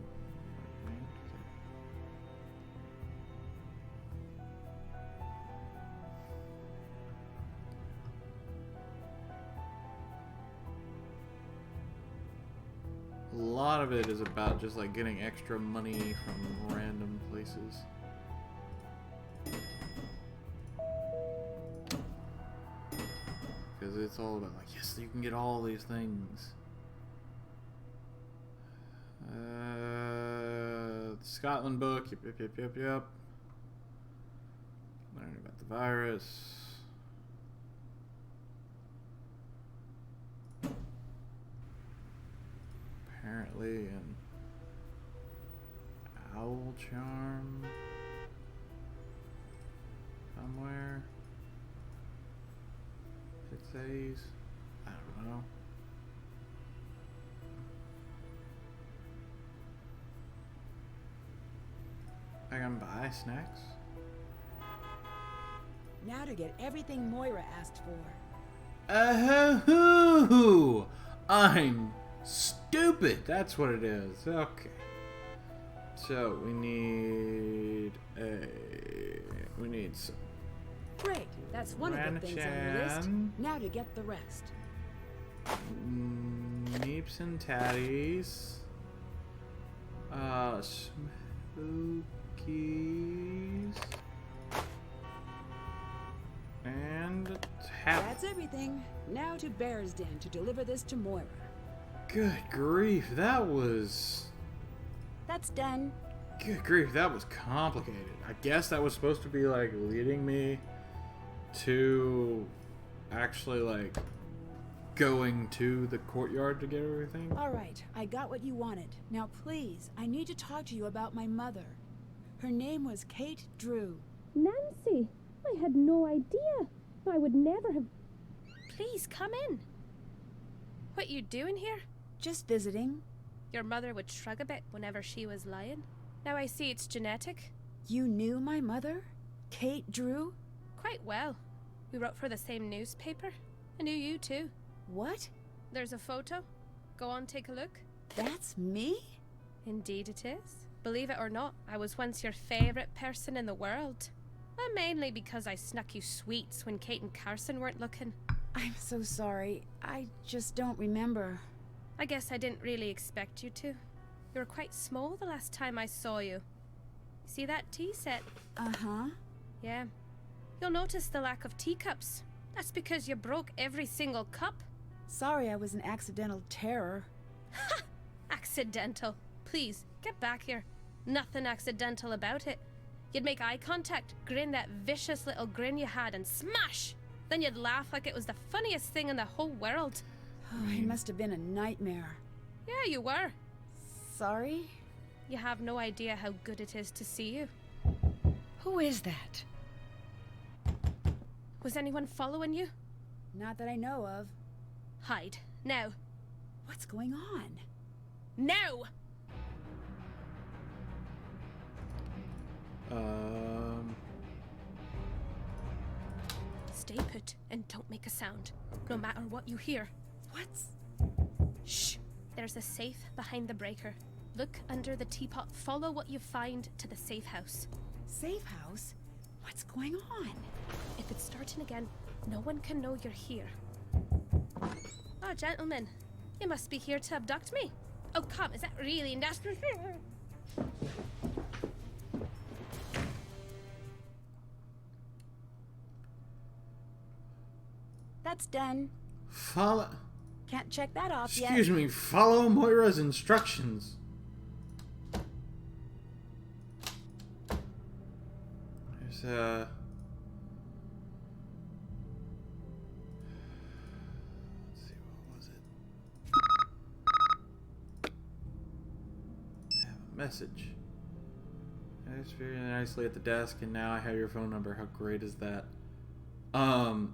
A lot of it is about just like getting extra money from random places. Because it's all about like, yes, you can get all these things. Scotland book, yep. Learning about the virus. Apparently an owl charm somewhere. It says don't know. I can buy snacks. Now to get everything Moira asked for. I'm stupid. That's what it is. Okay. So we need some Great, that's one of the things on the list. Now to get the rest. Neeps and tatties. Smokies. And That's everything. Now to Bear's Den to deliver this to Moira. Good grief, that was... That's done. Good grief, that was complicated. I guess that was supposed to be like leading me to actually like going to the courtyard to get everything. All right, I got what you wanted. Now please, I need to talk to you about my mother. Her name was Kate Drew. Nancy, I had no idea. I would never have... Please, come in. What you doing here? Just visiting. Your mother would shrug a bit whenever she was lying. Now I see it's genetic. You knew my mother? Kate Drew? Quite well. We wrote for the same newspaper. I knew you too. What? There's a photo. Go on, take a look. That's me? Indeed it is. Believe it or not, I was once your favorite person in the world. Well, mainly because I snuck you sweets when Kate and Carson weren't looking. I'm so sorry. I just don't remember. I guess I didn't really expect you to. You were quite small the last time I saw you. See that tea set? Uh-huh. Yeah. You'll notice the lack of teacups. That's because you broke every single cup. Sorry I was an accidental terror. Ha! Accidental. Please, get back here. Nothing accidental about it. You'd make eye contact, grin that vicious little grin you had, and smash! Then you'd laugh like it was the funniest thing in the whole world. Oh, it must have been a nightmare. Yeah, you were. Sorry? You have no idea how good it is to see you. Who is that? Was anyone following you? Not that I know of. Hide. Now. What's going on? Now! Stay put and don't make a sound, no matter what you hear. What's... Shh! There's a safe behind the breaker. Look under the teapot. Follow what you find to the safe house. Safe house? What's going on? If it's starting again, no one can know you're here. Oh, gentlemen, you must be here to abduct me. Oh, come, is that really nasty? That's done. Follow... Can't check that off yet. Excuse me, follow Moira's instructions. There's let's see, what was it? I have a message. It's very nicely at the desk, and now I have your phone number. How great is that?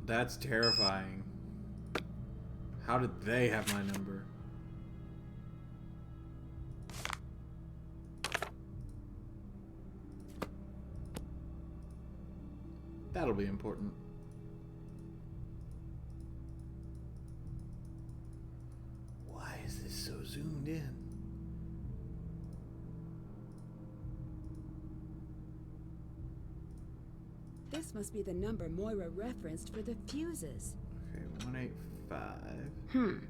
That's terrifying. How did they have my number? That'll be important. Why is this so zoomed in? This must be the number Moira referenced for the fuses. Okay, 185.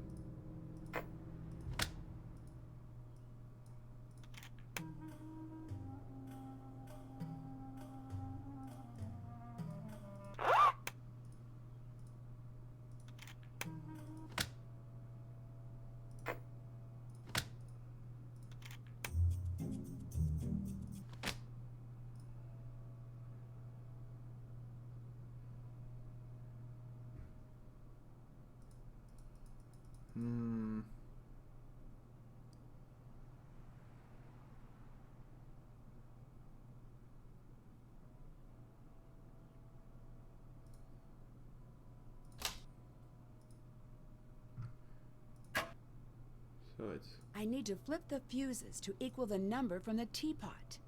flashlights. I need to flip the fuses to equal the number from the teapot.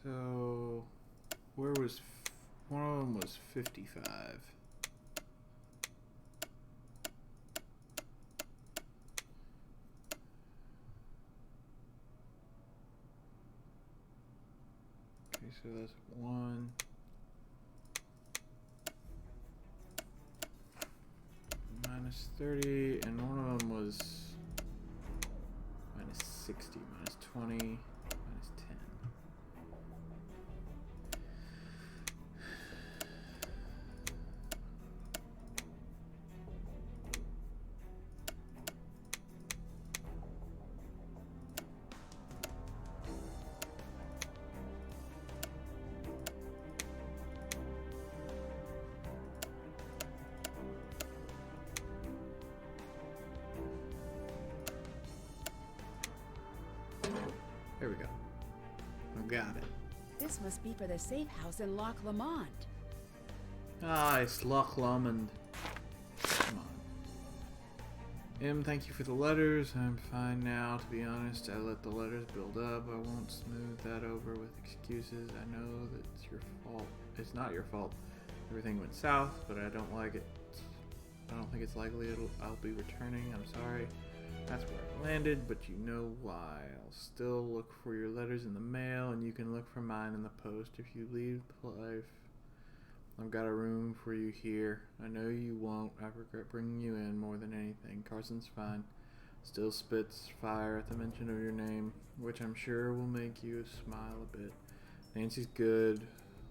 So, where was... One of them was 55. Okay, so that's 1. Minus 30, and one of them was minus 60, minus 20, minus 10. There we go. I got it. This must be for the safe house in Loch Lomond. Ah, it's Loch Lomond. Come on. Thank you for the letters. I'm fine now, to be honest. I let the letters build up. I won't smooth that over with excuses. I know that it's your fault. It's not your fault. Everything went south, but I don't like it. I don't think it's likely I'll be returning. I'm sorry. That's where I landed, but you know why. I'll still look for your letters in the mail, and you can look for mine in the post if you leave life. I've got a room for you here. I know you won't. I regret bringing you in more than anything. Carson's fine. Still spits fire at the mention of your name, which I'm sure will make you smile a bit. Nancy's good,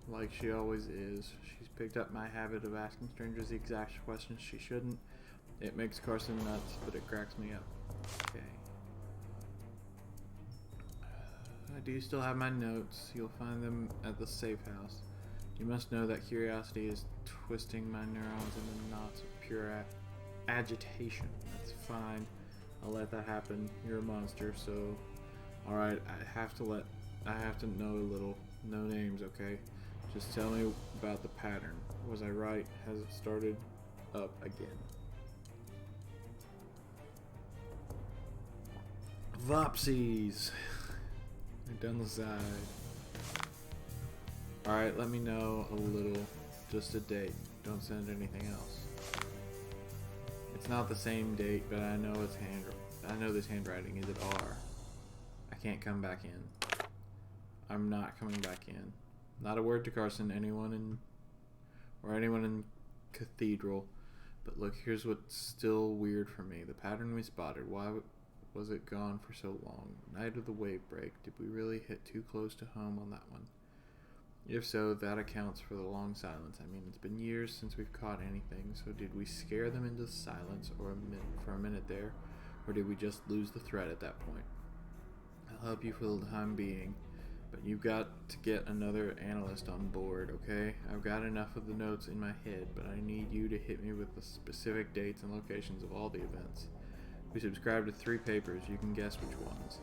like she always is. She's picked up my habit of asking strangers the exact questions she shouldn't. It makes Carson nuts, but it cracks me up. Okay. Do you still have my notes? You'll find them at the safe house. You must know that curiosity is twisting my neurons into knots of pure agitation. That's fine. I'll let that happen. You're a monster, so... Alright, I have to know a little. No names, okay? Just tell me about the pattern. Was I right? Has it started up again? Vopsies! Down the side. Alright, let me know a little. Just a date. Don't send anything else. It's not the same date, but I know it's I know this handwriting. Is it R? I can't come back in. I'm not coming back in. Not a word to Carson, anyone in Cathedral. But look, here's what's still weird for me. The pattern we spotted. Why was it gone for so long? Night of the wave break. Did we really hit too close to home on that one? If so, that accounts for the long silence. I mean, it's been years since we've caught anything, so did we scare them into silence for a minute there, or did we just lose the thread at that point? I'll help you for the time being, but you've got to get another analyst on board, okay? I've got enough of the notes in my head, but I need you to hit me with the specific dates and locations of all the events. We subscribe to 3 papers, you can guess which ones.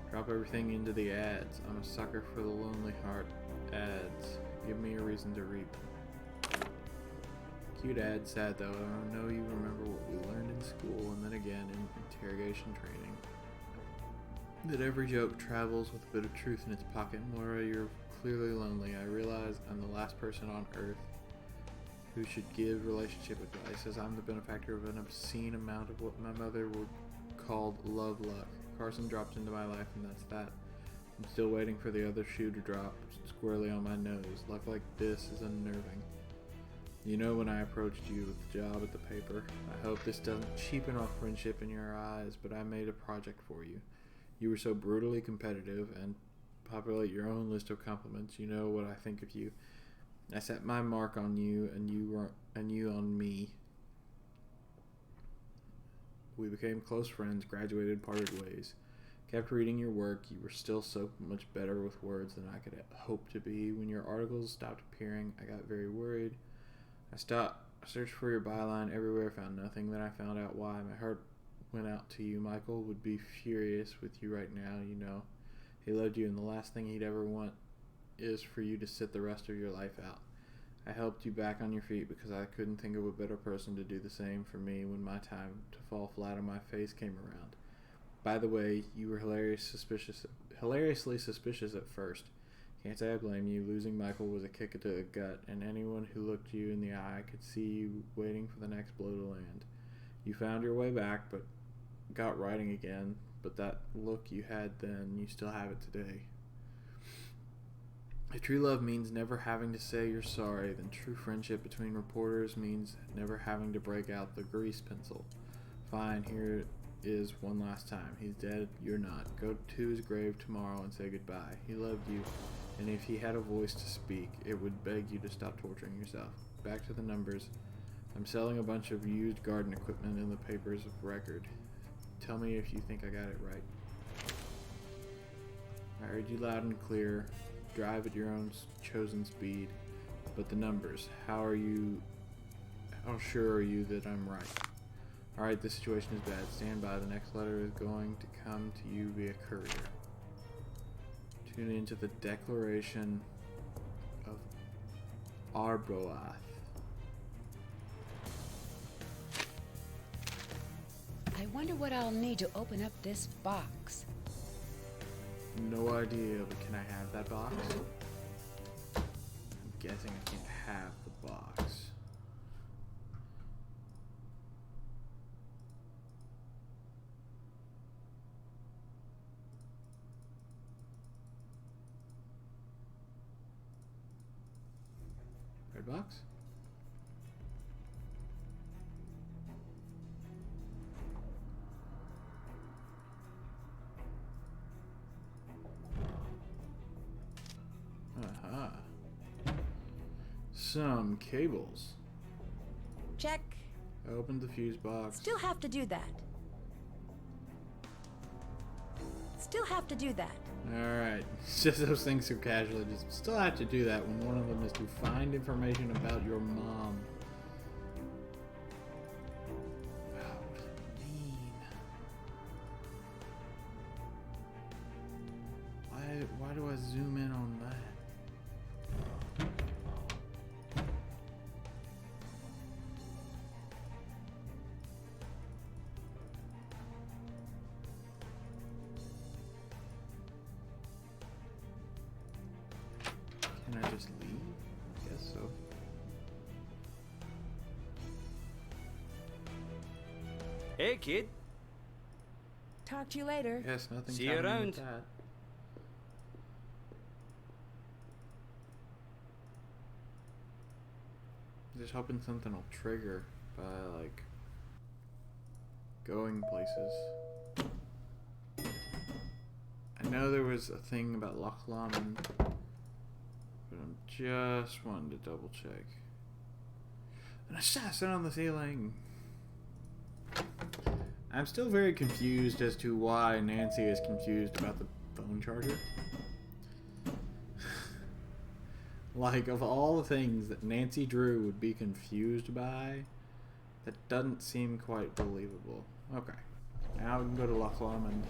Drop everything into the ads. I'm a sucker for the Lonely Heart ads. Give me a reason to read them. Cute ad, sad though. I know you remember what we learned in school and then again in interrogation training. That every joke travels with a bit of truth in its pocket. Moira, you're clearly lonely. I realize I'm the last person on earth who should give relationship advice, as I'm the benefactor of an obscene amount of what my mother would call love luck. Carson dropped into my life, and that's that. I'm still waiting for the other shoe to drop squarely on my nose. Luck like this is unnerving. You know, when I approached you with the job at the paper, I hope this doesn't cheapen our friendship in your eyes, but I made a project for you. You were so brutally competitive, and populate your own list of compliments. You know what I think of you. I set my mark on you, and you on me. We became close friends, graduated, parted ways. Kept reading your work. You were still so much better with words than I could hope to be. When your articles stopped appearing, I got very worried. I searched for your byline everywhere, found nothing. Then I found out why. My heart went out to you. Michael would be furious with you right now, you know. He loved you, and the last thing he'd ever want is for you to sit the rest of your life out. I helped you back on your feet because I couldn't think of a better person to do the same for me when my time to fall flat on my face came around. By the way, you were hilariously suspicious at first. Can't say I blame you. Losing Michael was a kick to the gut, and anyone who looked you in the eye could see you waiting for the next blow to land. You found your way back, but got writing again, but that look you had then, you still have it today. If true love means never having to say you're sorry, then true friendship between reporters means never having to break out the grease pencil. Fine, here is one last time. He's dead, you're not. Go to his grave tomorrow and say goodbye. He loved you, and if he had a voice to speak, it would beg you to stop torturing yourself. Back to the numbers. I'm selling a bunch of used garden equipment in the papers of record. Tell me if you think I got it right. I heard you loud and clear. Drive at your own chosen speed. But the numbers, how sure are you that I'm right? Alright, this situation is bad. Stand by. The next letter is going to come to you via courier. Tune into the Declaration of Arbroath. I wonder what I'll need to open up this box. No idea, but can I have that box? I'm guessing I can't have the box. Red box? Some cables. Check. I opened the fuse box. Still have to do that. Alright. Just those things so casually. Just still have to do that when one of them is to find information about your mom. Oh, what does it mean? Why do I zoom in on that? Can I just leave? I guess so. Hey, kid. Talk to you later. Yes, nothing. See you around. With that. Just hoping something will trigger by like going places. I know there was a thing about Loch Lomond, but I'm just wanting to double check. An assassin on the ceiling! I'm still very confused as to why Nancy is confused about the phone charger. Like, of all the things that Nancy Drew would be confused by, that doesn't seem quite believable. Okay. Now we can go to Loch Lomond.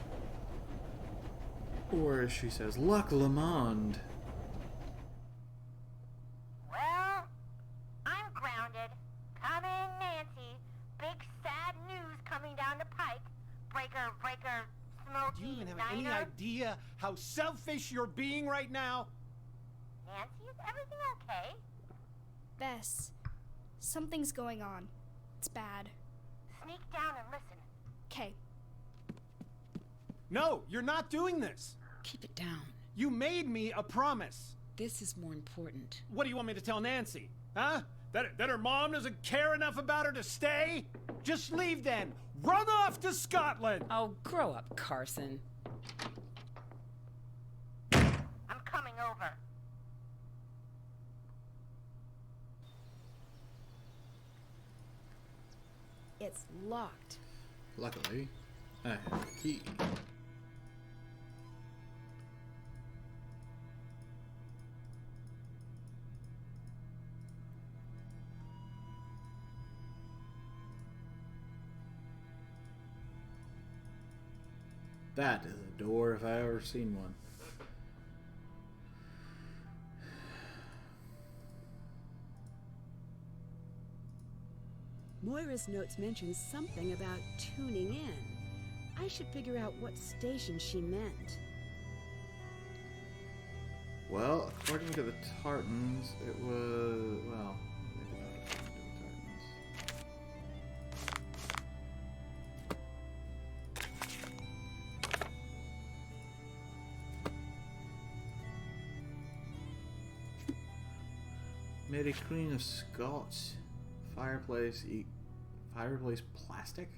Or as she says, Loch Lomond. Well, I'm grounded. Come in, Nancy. Big sad news coming down the pike. Breaker, Smokey, Do you even have Niner. any idea how selfish you're being right now? Nancy, is everything okay? Bess, something's going on. It's bad. Sneak down and listen. 'Kay. No, you're not doing this. Keep it down. You made me a promise. This is more important. What do you want me to tell Nancy? Huh? That her mom doesn't care enough about her to stay? Just leave then. Run off to Scotland. Oh, grow up, Carson. I'm coming over. It's locked. Luckily, I have a key. That is a door if I ever seen one. Moira's notes mention something about tuning in. I should figure out what station she meant. Well, according to the Tartans, it was... well, maybe not according to the Tartans. Mary Queen of Scots. Fireplace plastic?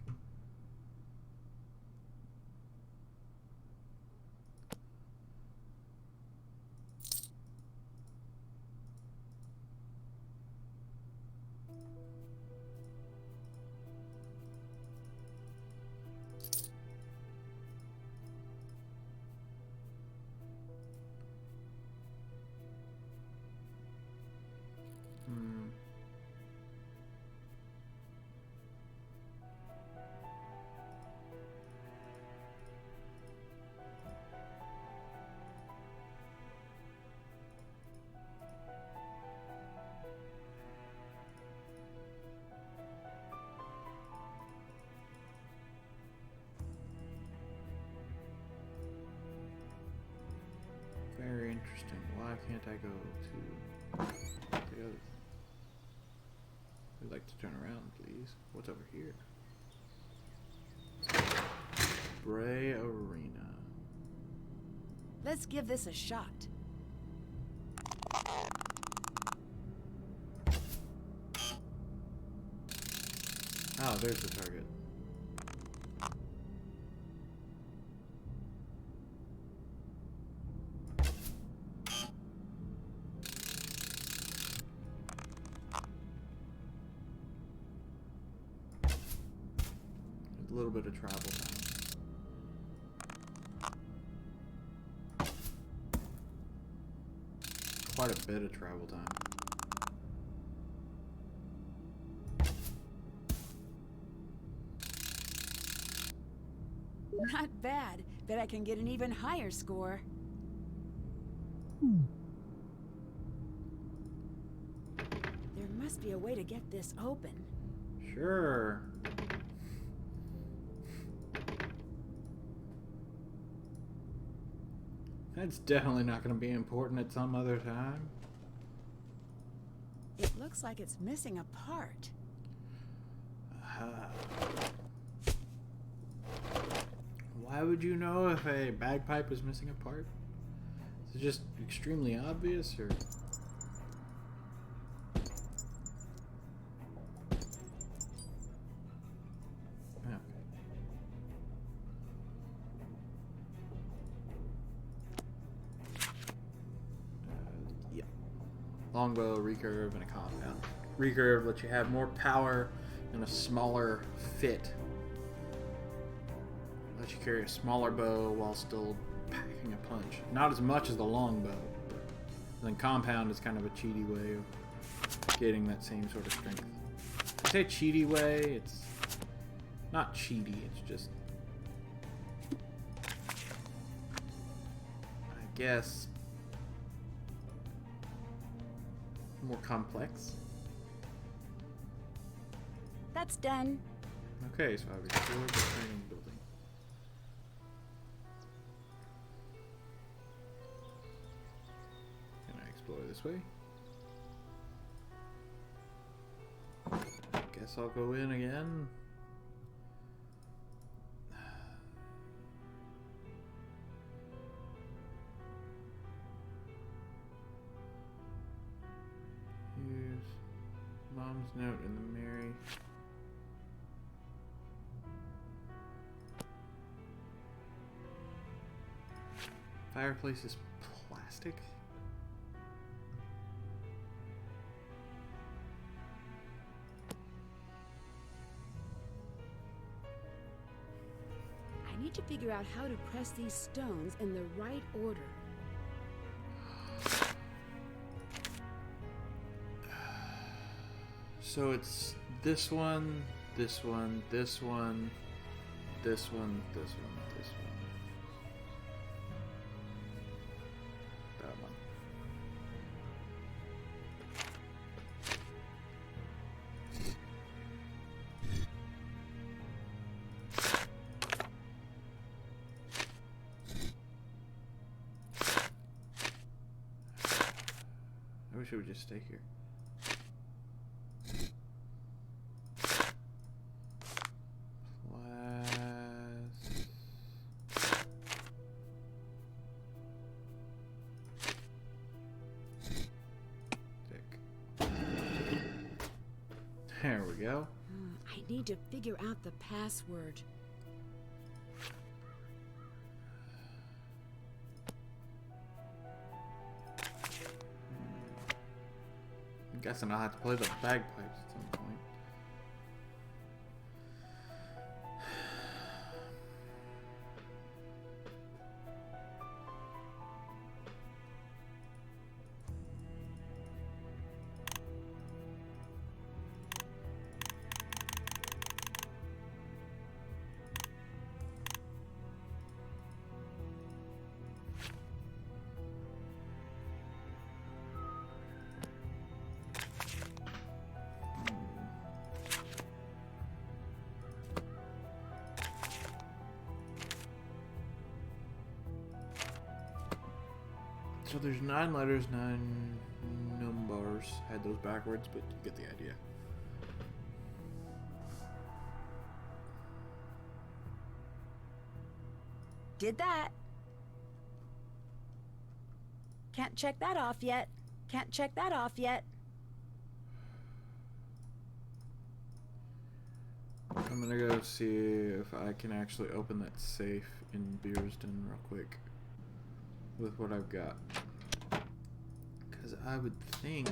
Very interesting. Why can't I go to the other? I'd like to turn around, please. What's over here? Bray Arena. Let's give this a shot. Oh, there's the target. A little bit of travel time. Quite a bit of travel time. Not bad. Bet I can get an even higher score. There must be a way to get this open. Sure. That's definitely not going to be important at some other time. It looks like it's missing a part. Why would you know if a bagpipe is missing a part? Is it just extremely obvious, or...? Okay. Yeah. Longbow, recurve, and a compound. Recurve lets you have more power and a smaller fit. Let you carry a smaller bow while still packing a punch. Not as much as the longbow, but then compound is kind of a cheaty way of getting that same sort of strength. I say cheaty way, it's not cheaty, it's just, I guess, more complex. That's done. Okay, so I've explored the training building. Can I explore this way? Guess I'll go in again. Here's Mom's note in the Mary. Fireplace is plastic? need to figure out how to press these stones in the right order. So it's this one, this one, this one, this one, this one, this one. That one. I wish it would just stay here. There we go. I need to figure out the password. I'm guessing I'll have to play the bagpipes at some point. So there's 9 letters, 9 numbers. I had those backwards, but you get the idea. Did that. Can't check that off yet. Can't check that off yet. I'm gonna go see if I can actually open that safe in Beersden real quick with what I've got. Because I would think...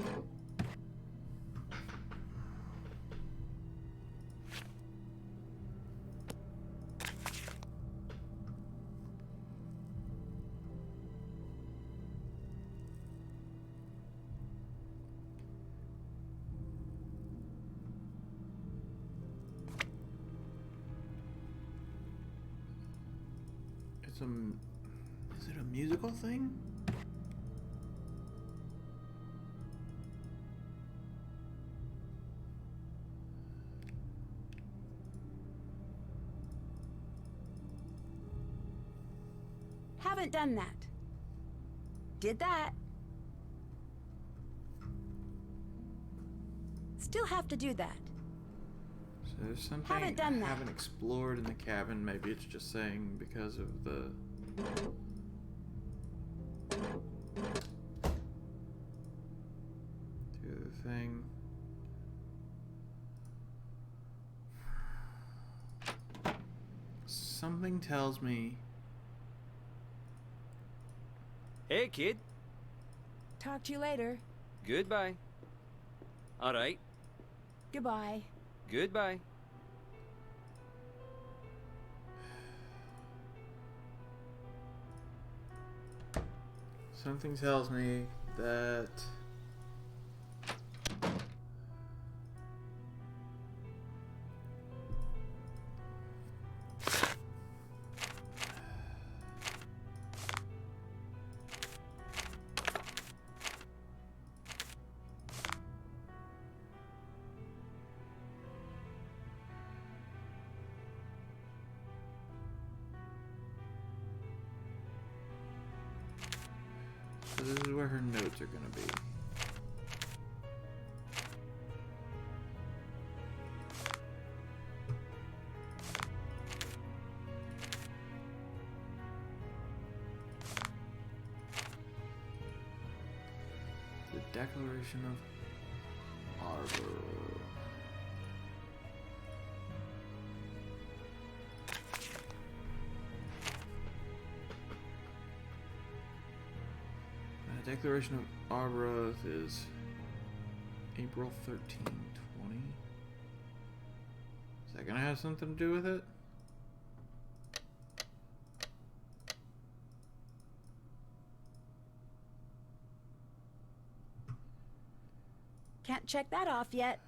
Is it a musical thing? Haven't done that. Did that. Still have to do that. So there's something Haven't done that. I haven't explored in the cabin. Maybe it's just saying because of the... other thing. Something tells me... Hey, kid. Talk to you later. Goodbye. All right. Goodbye. Goodbye. Something tells me that... So this is where her notes are gonna be. The Declaration of Arbor. Declaration of Arbroath is April 13, 20. Is that gonna have something to do with it? Can't check that off yet.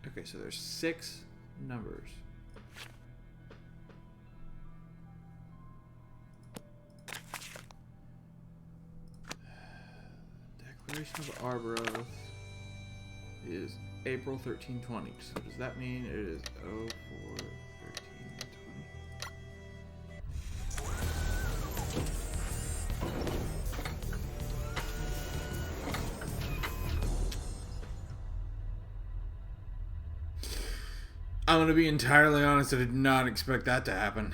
Okay, so there's 6 numbers. Declaration of Arbor Oath is April 1320. So does that mean it is 041320? I'm gonna be entirely honest, I did not expect that to happen.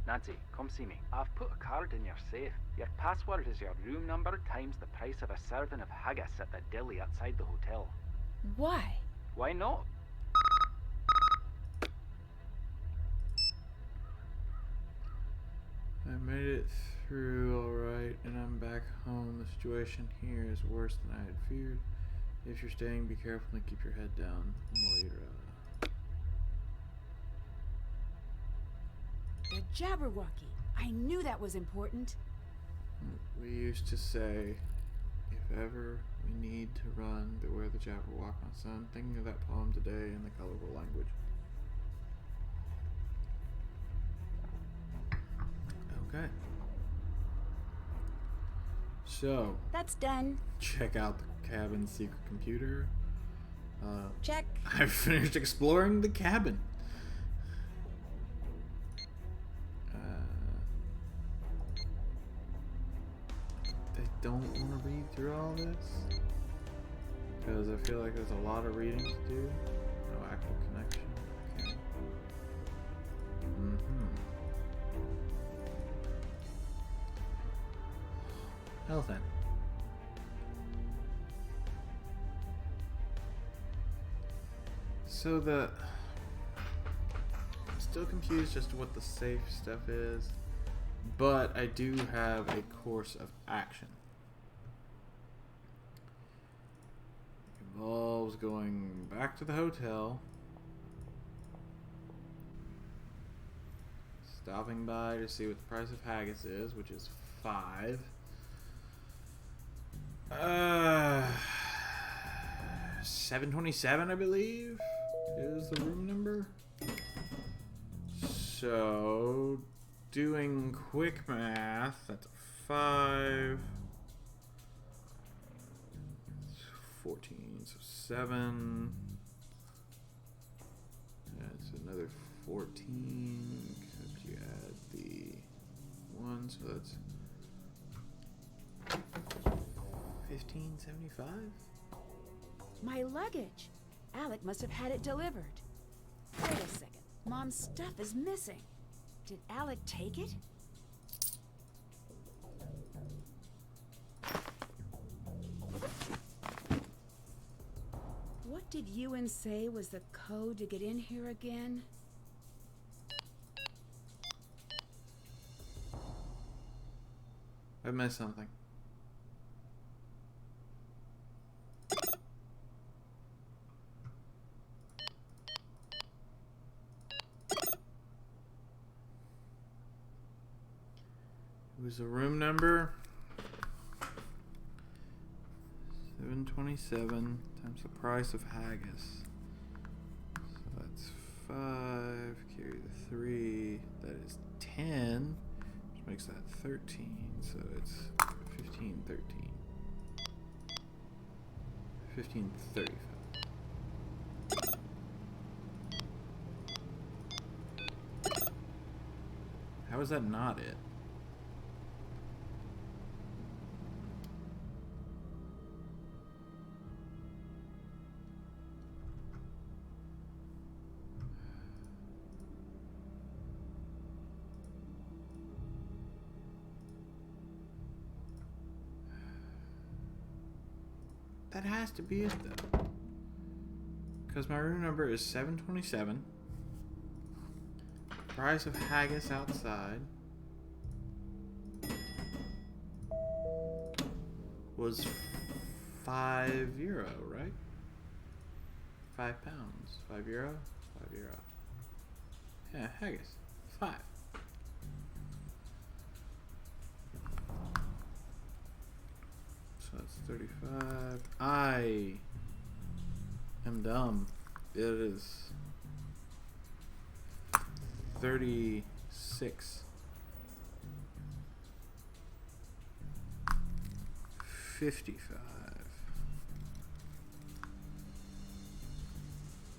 Nancy, come see me. I've put a card in your safe. Your password is your room number times the price of a serving of haggis at the deli outside the hotel. Why? Why not? I made it through alright, and I'm back home. The situation here is worse than I had feared. If you're staying, be careful and keep your head down. Moira. The Jabberwocky. I knew that was important. We used to say, if ever we need to run, beware the Jabberwock, my son. Thinking of that poem today in the colorful language. Okay. So. That's done. Check out the cabin's secret computer. Check. I've finished exploring the cabin. I don't want to read through all this because I feel like there's a lot of reading to do. No active connection. Okay. Hell then. So I'm still confused as to what the safe stuff is, but I do have a course of action. It involves going back to the hotel, stopping by to see what the price of haggis is, which is 5. 727, I believe, is the room number. So, doing quick math, that's 5. 14, so 7. That's another 14, except you add the 1, so that's 1575. My luggage. Alec must have had it delivered. Wait a second. Mom's stuff is missing. Did Alec take it? What did Ewan say was the code to get in here again? I missed something. It was a room number 727 times the price of haggis. So that's 5, carry the 3, that is 10, which makes that 13, so it's 1513. 1535. How is that not it? That has to be it, though. Because my room number is 727. Price of haggis outside was €5, right? £5. €5? €5. Yeah, haggis. 5. So that's 35. I am dumb. It is 36. 55.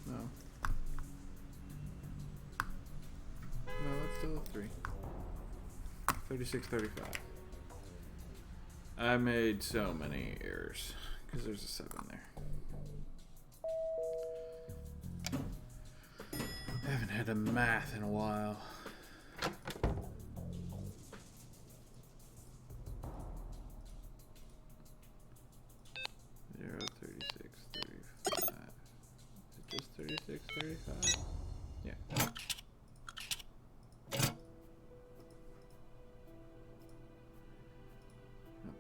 No. No, that's still a 3. 36, 35. I made so many errors because there's a 7 there. I haven't had a math in a while. Zero, 36, 35. Is it just 36, 35? Yeah.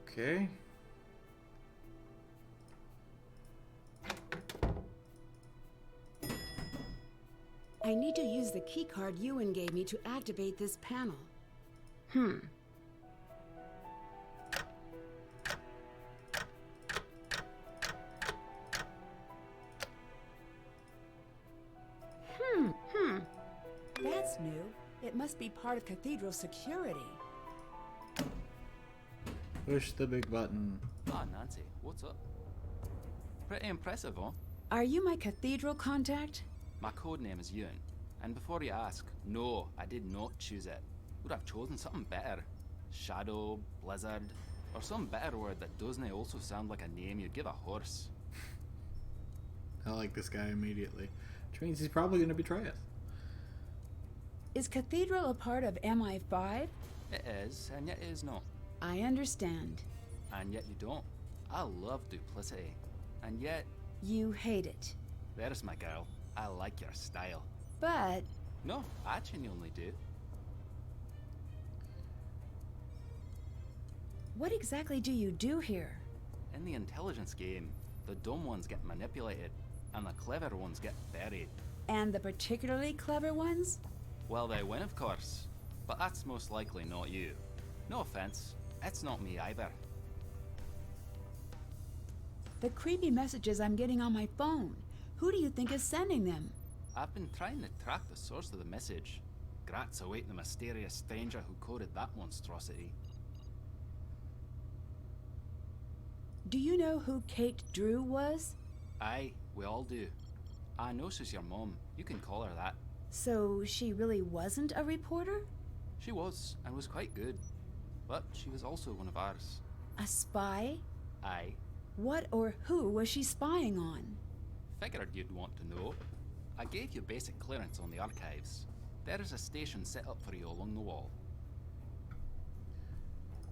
Okay. I need to use the keycard Ewan gave me to activate this panel. That's new. It must be part of Cathedral security. Push the big button. Ah, Nancy, what's up? Pretty impressive, huh? Are you my Cathedral contact? My code name is Ewan. And before you ask, no, I did not choose it. Would have chosen something better. Shadow, Blizzard, or some better word that doesn't also sound like a name you'd give a horse. I like this guy immediately. Which means he's probably going to betray us. Is Cathedral a part of MI5? It is, and yet it is not. I understand. And yet you don't. I love duplicity. And yet... You hate it. There's my girl. I like your style. But... No, I genuinely do. What exactly do you do here? In the intelligence game, the dumb ones get manipulated, and the clever ones get buried. And the particularly clever ones? Well, they win, of course. But that's most likely not you. No offense, it's not me either. The creepy messages I'm getting on my phone. Who do you think is sending them? I've been trying to track the source of the message. Grats await the mysterious stranger who coded that monstrosity. Do you know who Kate Drew was? Aye, we all do. I know she's your mom. You can call her that. So she really wasn't a reporter? She was, and was quite good. But she was also one of ours. A spy? Aye. What or who was she spying on? Figured you'd want to know. I gave you basic clearance on the archives. There is a station set up for you along the wall.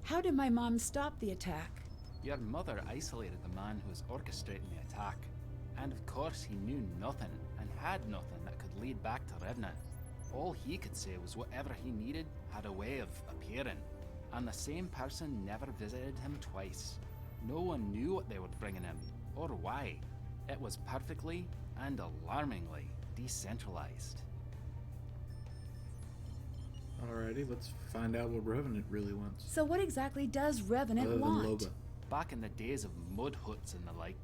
How did my mom stop the attack? Your mother isolated the man who was orchestrating the attack. And of course he knew nothing, and had nothing that could lead back to Revenant. All he could say was whatever he needed had a way of appearing. And the same person never visited him twice. No one knew what they were bringing him, or why. It was perfectly and alarmingly decentralized. Alrighty, let's find out what Revenant really wants. So what exactly does Revenant Other than want? Loba. Back in the days of mud huts and the like,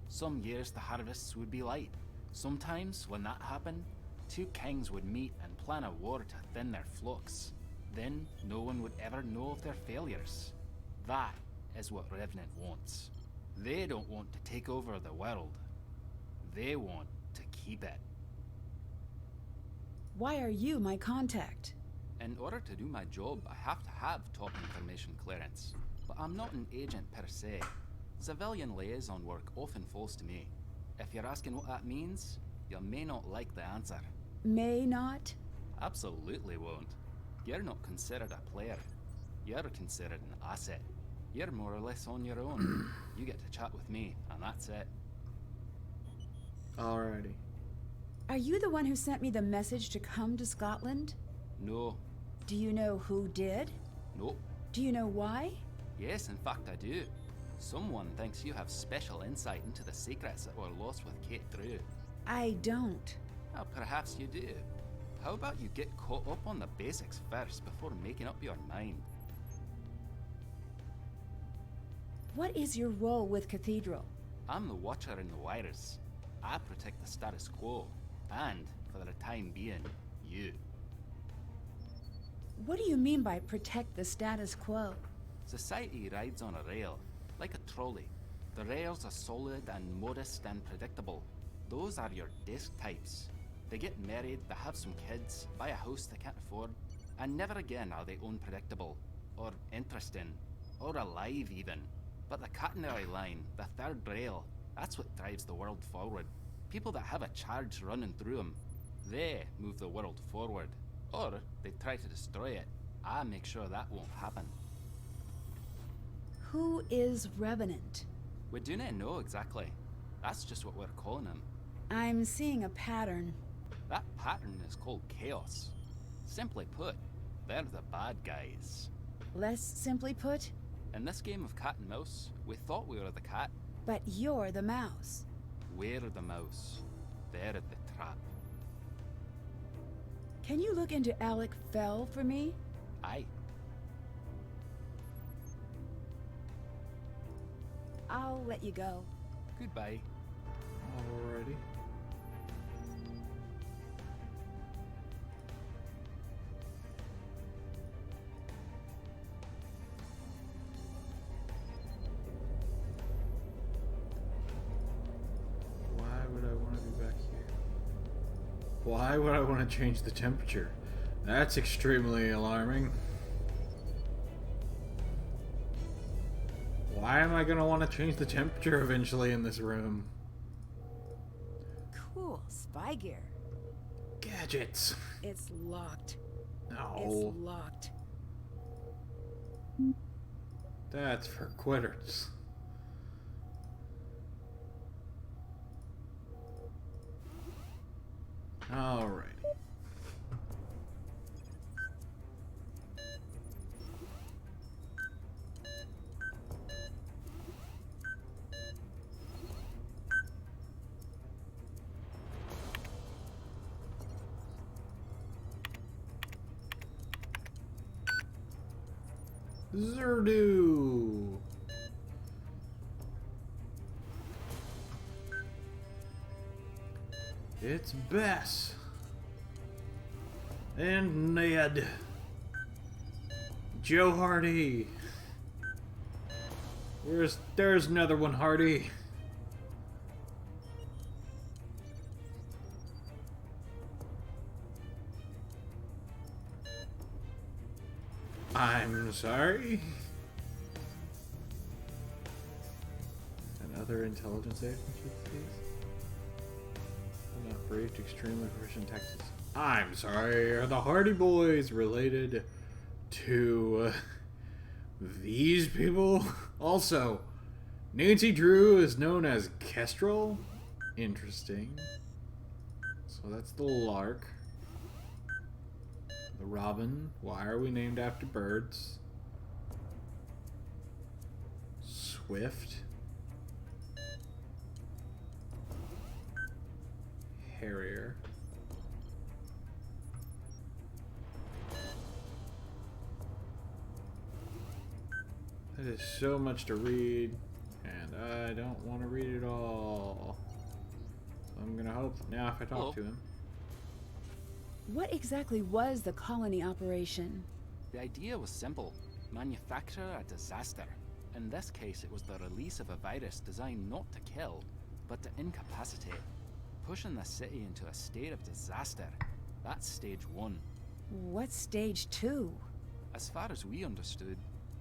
some years the harvests would be light. Sometimes, when that happened, two kings would meet and plan a war to thin their flocks. Then, no one would ever know of their failures. That is what Revenant wants. They don't want to take over the world. They want to keep it. Why are you my contact? In order to do my job, I have to have top information clearance. But I'm not an agent per se. Civilian liaison work often falls to me. If you're asking what that means, you may not like the answer. May not? Absolutely won't. You're not considered a player. You're considered an asset. You're more or less on your own. You get to chat with me, and that's it. Alrighty. Are you the one who sent me the message to come to Scotland? No. Do you know who did? Nope. Do you know why? Yes, in fact I do. Someone thinks you have special insight into the secrets that were lost with Kate Drew. I don't. Well, perhaps you do. How about you get caught up on the basics first before making up your mind? What is your role with Cathedral? I'm the watcher in the wires. I protect the status quo. And, for the time being, you. What do you mean by protect the status quo? Society rides on a rail, like a trolley. The rails are solid and modest and predictable. Those are your desk types. They get married, they have some kids, buy a house they can't afford, and never again are they unpredictable, or interesting, or alive even. But the catenary line, the third rail, that's what drives the world forward. People that have a charge running through them, they move the world forward. Or they try to destroy it. I make sure that won't happen. Who is Revenant? We do not know exactly. That's just what we're calling him. I'm seeing a pattern. That pattern is called Chaos. Simply put, they're the bad guys. Less simply put? In this game of cat and mouse, we thought we were the cat. But you're the mouse. We're the mouse. They're the trap. Can you look into Alec Fell for me? Aye. I'll let you go. Goodbye. Alrighty. Why would I want to be back here? Why would I want to change the temperature? That's extremely alarming. Why am I going to want to change the temperature eventually in this room? Cool spy gear. Gadgets. It's locked. No. It's locked. That's for quitters. Alright. Zerdu. It's Bess and Ned, Joe Hardy. There's another one, Hardy. I'm sorry. Another intelligence agency, please. I'm not briefed. Extremely proficient Texas. I'm sorry. Are the Hardy Boys related to these people? Also, Nancy Drew is known as Kestrel. Interesting. So that's the Lark. The Robin. Why are we named after birds? Swift. Harrier. That is so much to read, and I don't want to read it all. I'm gonna hope now if I talk to him. What exactly was the colony operation? The idea was simple. Manufacture a disaster. In this case, it was the release of a virus designed not to kill, but to incapacitate. Pushing the city into a state of disaster. That's stage 1. What's stage 2? As far as we understood,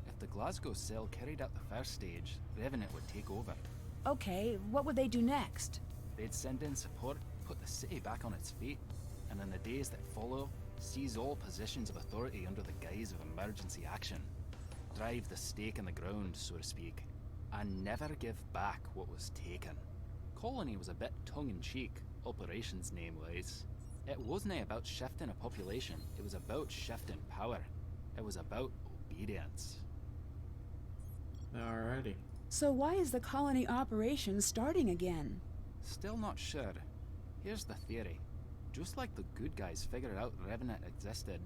if the Glasgow cell carried out the first stage, Revenant would take over. Okay, what would they do next? They'd send in support, put the city back on its feet, and in the days that follow, seize all positions of authority under the guise of emergency action. Drive the stake in the ground, so to speak, and never give back what was taken. Colony was a bit tongue-in-cheek, operations name-wise. It wasn't about shifting a population, it was about shifting power. It was about obedience. Alrighty. So why is the colony operation starting again? Still not sure. Here's the theory. Just like the good guys figured out Revenant existed,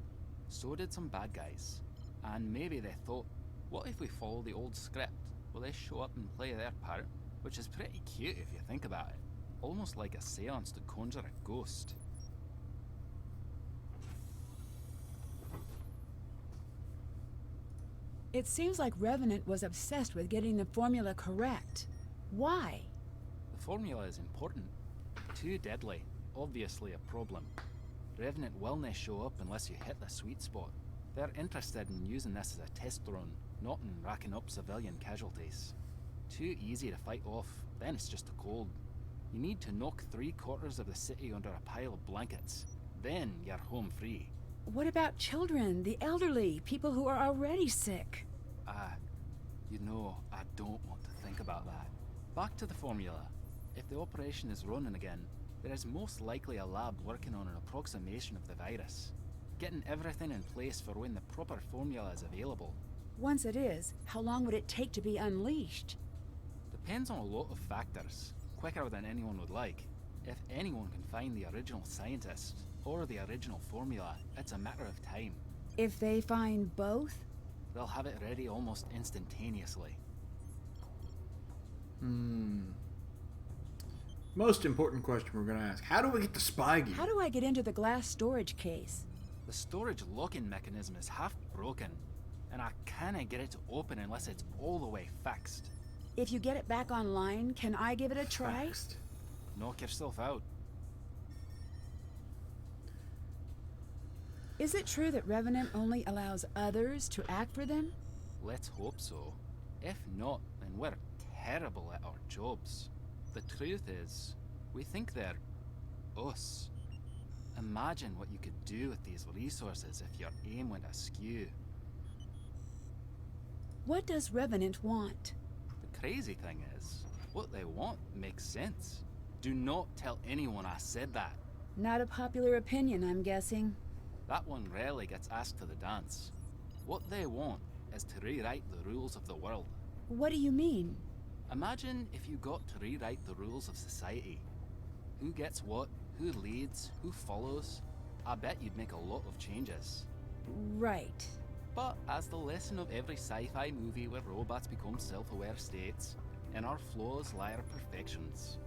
so did some bad guys. And maybe they thought, what if we follow the old script? Will they show up and play their part? Which is pretty cute if you think about it. Almost like a seance to conjure a ghost. It seems like Revenant was obsessed with getting the formula correct. Why? The formula is important. Too deadly. Obviously a problem. Revenant will not show up unless you hit the sweet spot. They're interested in using this as a test run, not in racking up civilian casualties. Too easy to fight off, then it's just a cold. You need to knock 3/4 of the city under a pile of blankets. Then you're home free. What about children, the elderly, people who are already sick? You know, I don't want to think about that. Back to the formula. If the operation is running again, there is most likely a lab working on an approximation of the virus. Getting everything in place for when the proper formula is available. Once it is, how long would it take to be unleashed? Depends on a lot of factors. Quicker than anyone would like. If anyone can find the original scientist, or the original formula, it's a matter of time. If they find both? They'll have it ready almost instantaneously. Most important question we're gonna ask. How do we get the spy gear? How do I get into the glass storage case? The storage locking mechanism is half broken, and I can't get it to open unless it's all the way fixed. If you get it back online, can I give it a try? Fixed. Knock yourself out. Is it true that Revenant only allows others to act for them? Let's hope so. If not, then we're terrible at our jobs. The truth is, we think they're us. Imagine what you could do with these resources if your aim went askew. What does Revenant want? The crazy thing is, what they want makes sense. Do not tell anyone I said that. Not a popular opinion, I'm guessing. That one rarely gets asked to the dance. What they want is to rewrite the rules of the world. What do you mean? Imagine if you got to rewrite the rules of society. Who gets what, who leads, who follows. I bet you'd make a lot of changes. Right. But as the lesson of every sci-fi movie where robots become self-aware states, in our flaws lie our perfections.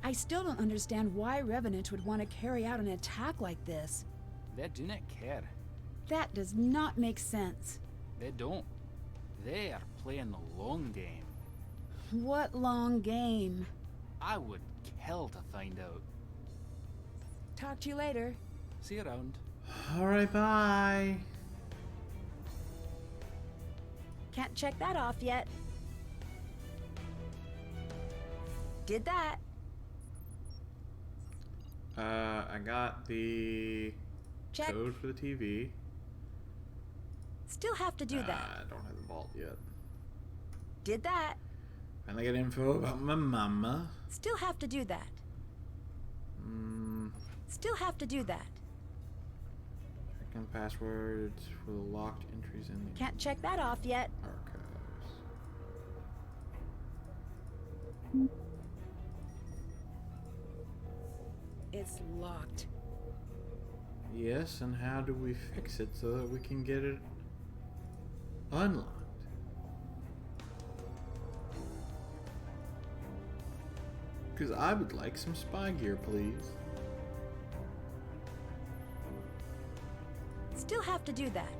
I still don't understand why Revenant would want to carry out an attack like this. They do not care. That does not make sense. They don't. They are playing the long game. What long game? I would kill to find out. Talk to you later. See you around. Alright, bye. Can't check that off yet. Did that. I got the Check. code for the TV. Still have to do that. I don't have the vault yet. Did that. Finally got info about my mama. Still have to do that. Still have to do that. Checking passwords for the locked entries in the Can't check that off yet. archives. It's locked. Yes, and how do we fix it so that we can get it unlocked? Because I would like some spy gear, please. Still have to do that.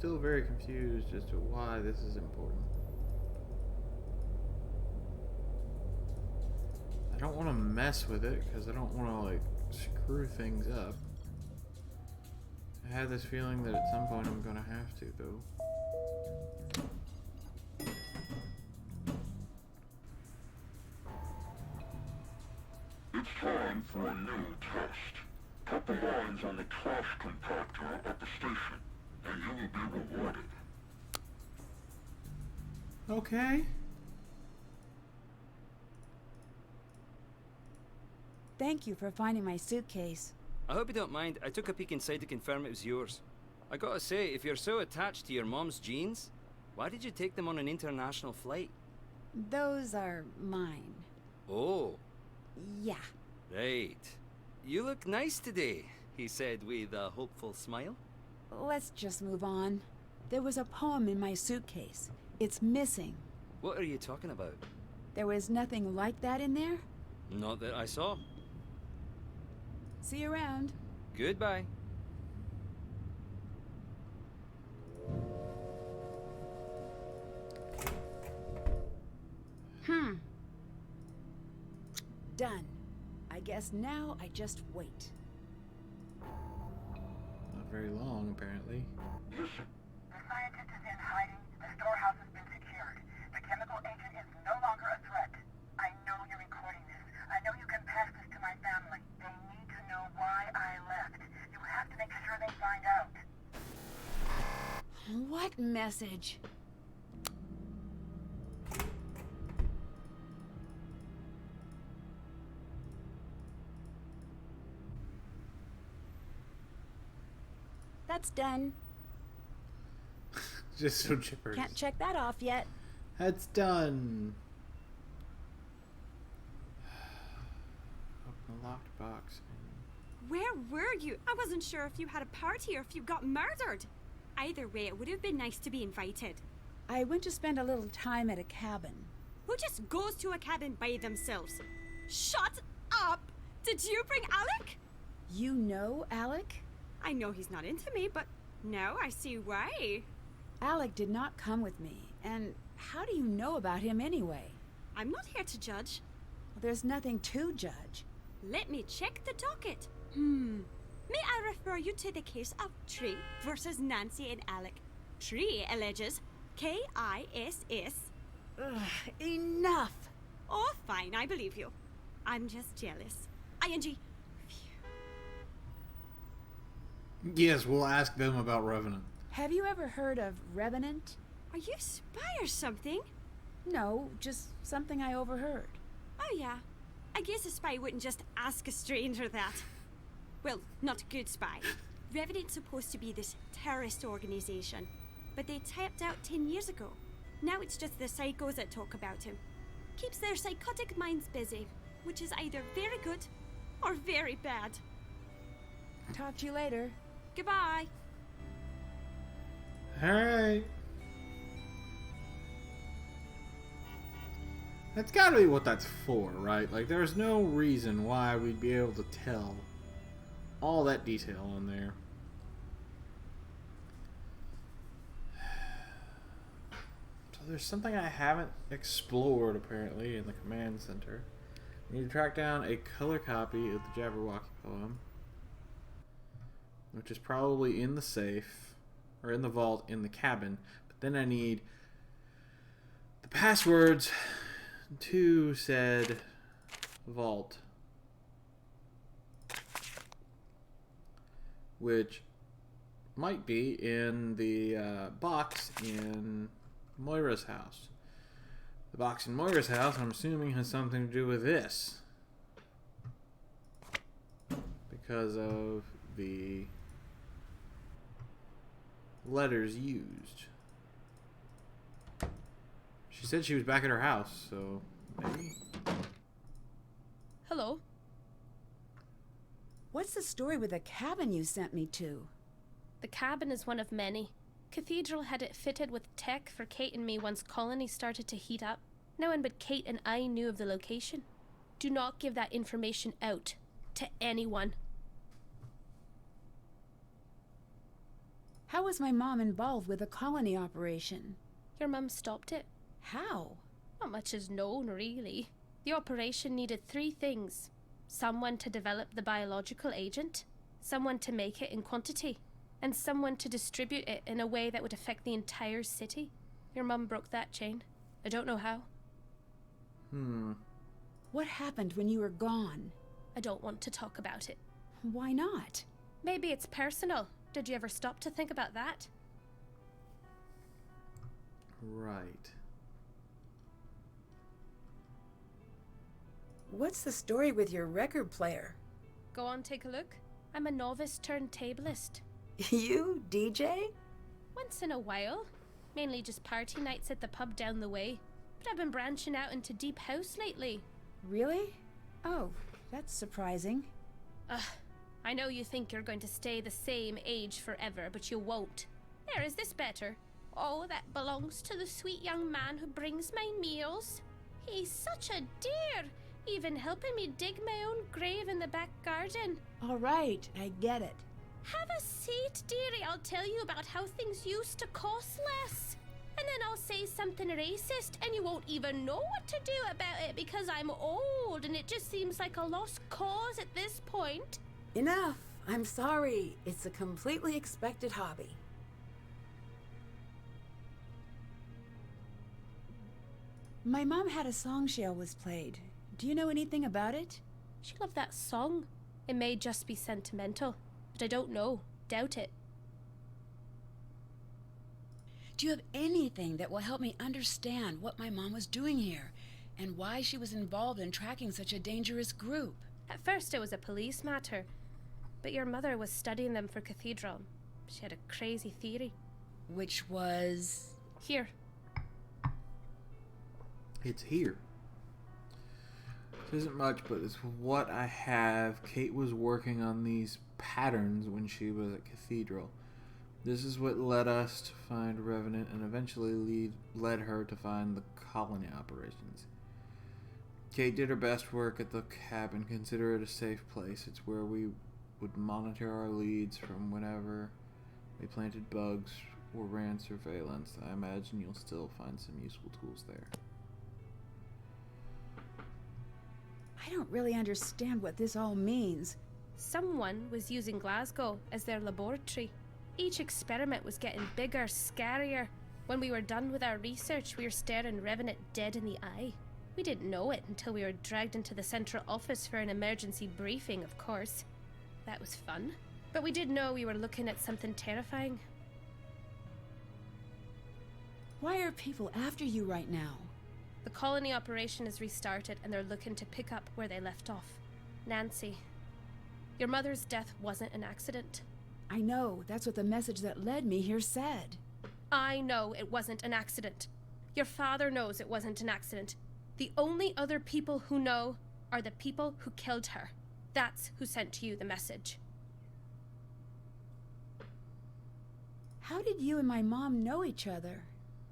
still very confused as to why this is important. I don't want to mess with it because I don't want to like screw things up. I had this feeling that at some point I'm gonna have to, though. It's time for a new test. Put the lines on the trash compactor at the station, and you will be rewarded. Okay. Thank you for finding my suitcase. I hope you don't mind. I took a peek inside to confirm it was yours. I gotta say, if you're so attached to your mom's jeans, why did you take them on an international flight? Those are mine. Oh. Yeah. Right. You look nice today, he said with a hopeful smile. Let's just move on. There was a poem in my suitcase. It's missing. What are you talking about? There was nothing like that in there? Not that I saw. See you around. Goodbye. Done. I guess now I just wait. Not very long, apparently. The scientist is in hiding. The storehouse has been secured. The chemical agent is no longer a threat. I know you're recording this. I know you can pass this to my family. They need to know why I left. You have to make sure they find out. What message? That's done. Just so chipper. Can't check that off yet. That's done. Open the locked box. Where were you? I wasn't sure if you had a party or if you got murdered. Either way, it would have been nice to be invited. I went to spend a little time at a cabin. Who just goes to a cabin by themselves? Shut up! Did you bring Alec? You know Alec? I know he's not into me, but now I see why. Alec did not come with me, and how do you know about him anyway? I'm not here to judge. Well, there's nothing to judge. Let me check the docket. May I refer you to the case of Tree versus Nancy and Alec? Tree alleges K-I-S-S. Ugh, enough! Oh, fine, I believe you. I'm just jealous. ING. Yes, we'll ask them about Revenant. Have you ever heard of Revenant? Are you a spy or something? No, just something I overheard. Oh, yeah. I guess a spy wouldn't just ask a stranger that. Well, not a good spy. Revenant's supposed to be this terrorist organization, but they tapped out 10 years ago. Now it's just the psychos that talk about him. Keeps their psychotic minds busy, which is either very good or very bad. Talk to you later. Goodbye. Alright. That's gotta be what that's for, right? Like, there's no reason why we'd be able to tell all that detail in there. So there's something I haven't explored, apparently, in the command center. We need to track down a color copy of the Jabberwocky poem, which is probably in the safe, or in the vault in the cabin. But then I need the passwords to said vault, which might be in the box in Moira's house. The box in Moira's house, I'm assuming, has something to do with this, because of the letters used. She said she was back at her house, so maybe. Hello? What's the story with the cabin you sent me to? The cabin is one of many. Cathedral had it fitted with tech for Kate and me once Colony started to heat up. No one but Kate and I knew of the location. Do not give that information out to anyone. How was my mom involved with the colony operation? Your mum stopped it. How? Not much is known, really. The operation needed 3 things. Someone to develop the biological agent, someone to make it in quantity, and someone to distribute it in a way that would affect the entire city. Your mum broke that chain. I don't know how. What happened when you were gone? I don't want to talk about it. Why not? Maybe it's personal. Did you ever stop to think about that? Right. What's the story with your record player? Go on, take a look. I'm a novice turntablist. You, DJ? Once in a while. Mainly just party nights at the pub down the way. But I've been branching out into deep house lately. Really? Oh, that's surprising. I know you think you're going to stay the same age forever, but you won't. There, is this better? Oh, that belongs to the sweet young man who brings my meals. He's such a dear, even helping me dig my own grave in the back garden. All right, I get it. Have a seat, dearie. I'll tell you about how things used to cost less. And then I'll say something racist, and you won't even know what to do about it because I'm old, and it just seems like a lost cause at this point. Enough. I'm sorry. It's a completely expected hobby. My mom had a song she always played. Do you know anything about it? She loved that song. It may just be sentimental, but I don't know. Doubt it. Do you have anything that will help me understand what my mom was doing here and why she was involved in tracking such a dangerous group? At first it was a police matter, but your mother was studying them for Cathedral. She had a crazy theory. Which was... Here. It's here. This isn't much, but it's what I have. Kate was working on these patterns when she was at Cathedral. This is what led us to find Revenant and eventually led her to find the colony operations. Kate did her best work at the cabin. Consider it a safe place. It's where we would monitor our leads from whenever we planted bugs or ran surveillance. I imagine you'll still find some useful tools there. I don't really understand what this all means. Someone was using Glasgow as their laboratory. Each experiment was getting bigger, scarier. When we were done with our research, we were staring Revenant dead in the eye. We didn't know it until we were dragged into the central office for an emergency briefing, of course. That was fun. But we did know we were looking at something terrifying. Why are people after you right now? The colony operation is restarted and they're looking to pick up where they left off. Nancy, your mother's death wasn't an accident. I know. That's what the message that led me here said. I know it wasn't an accident. Your father knows it wasn't an accident. The only other people who know are the people who killed her. That's who sent you the message. How did you and my mom know each other?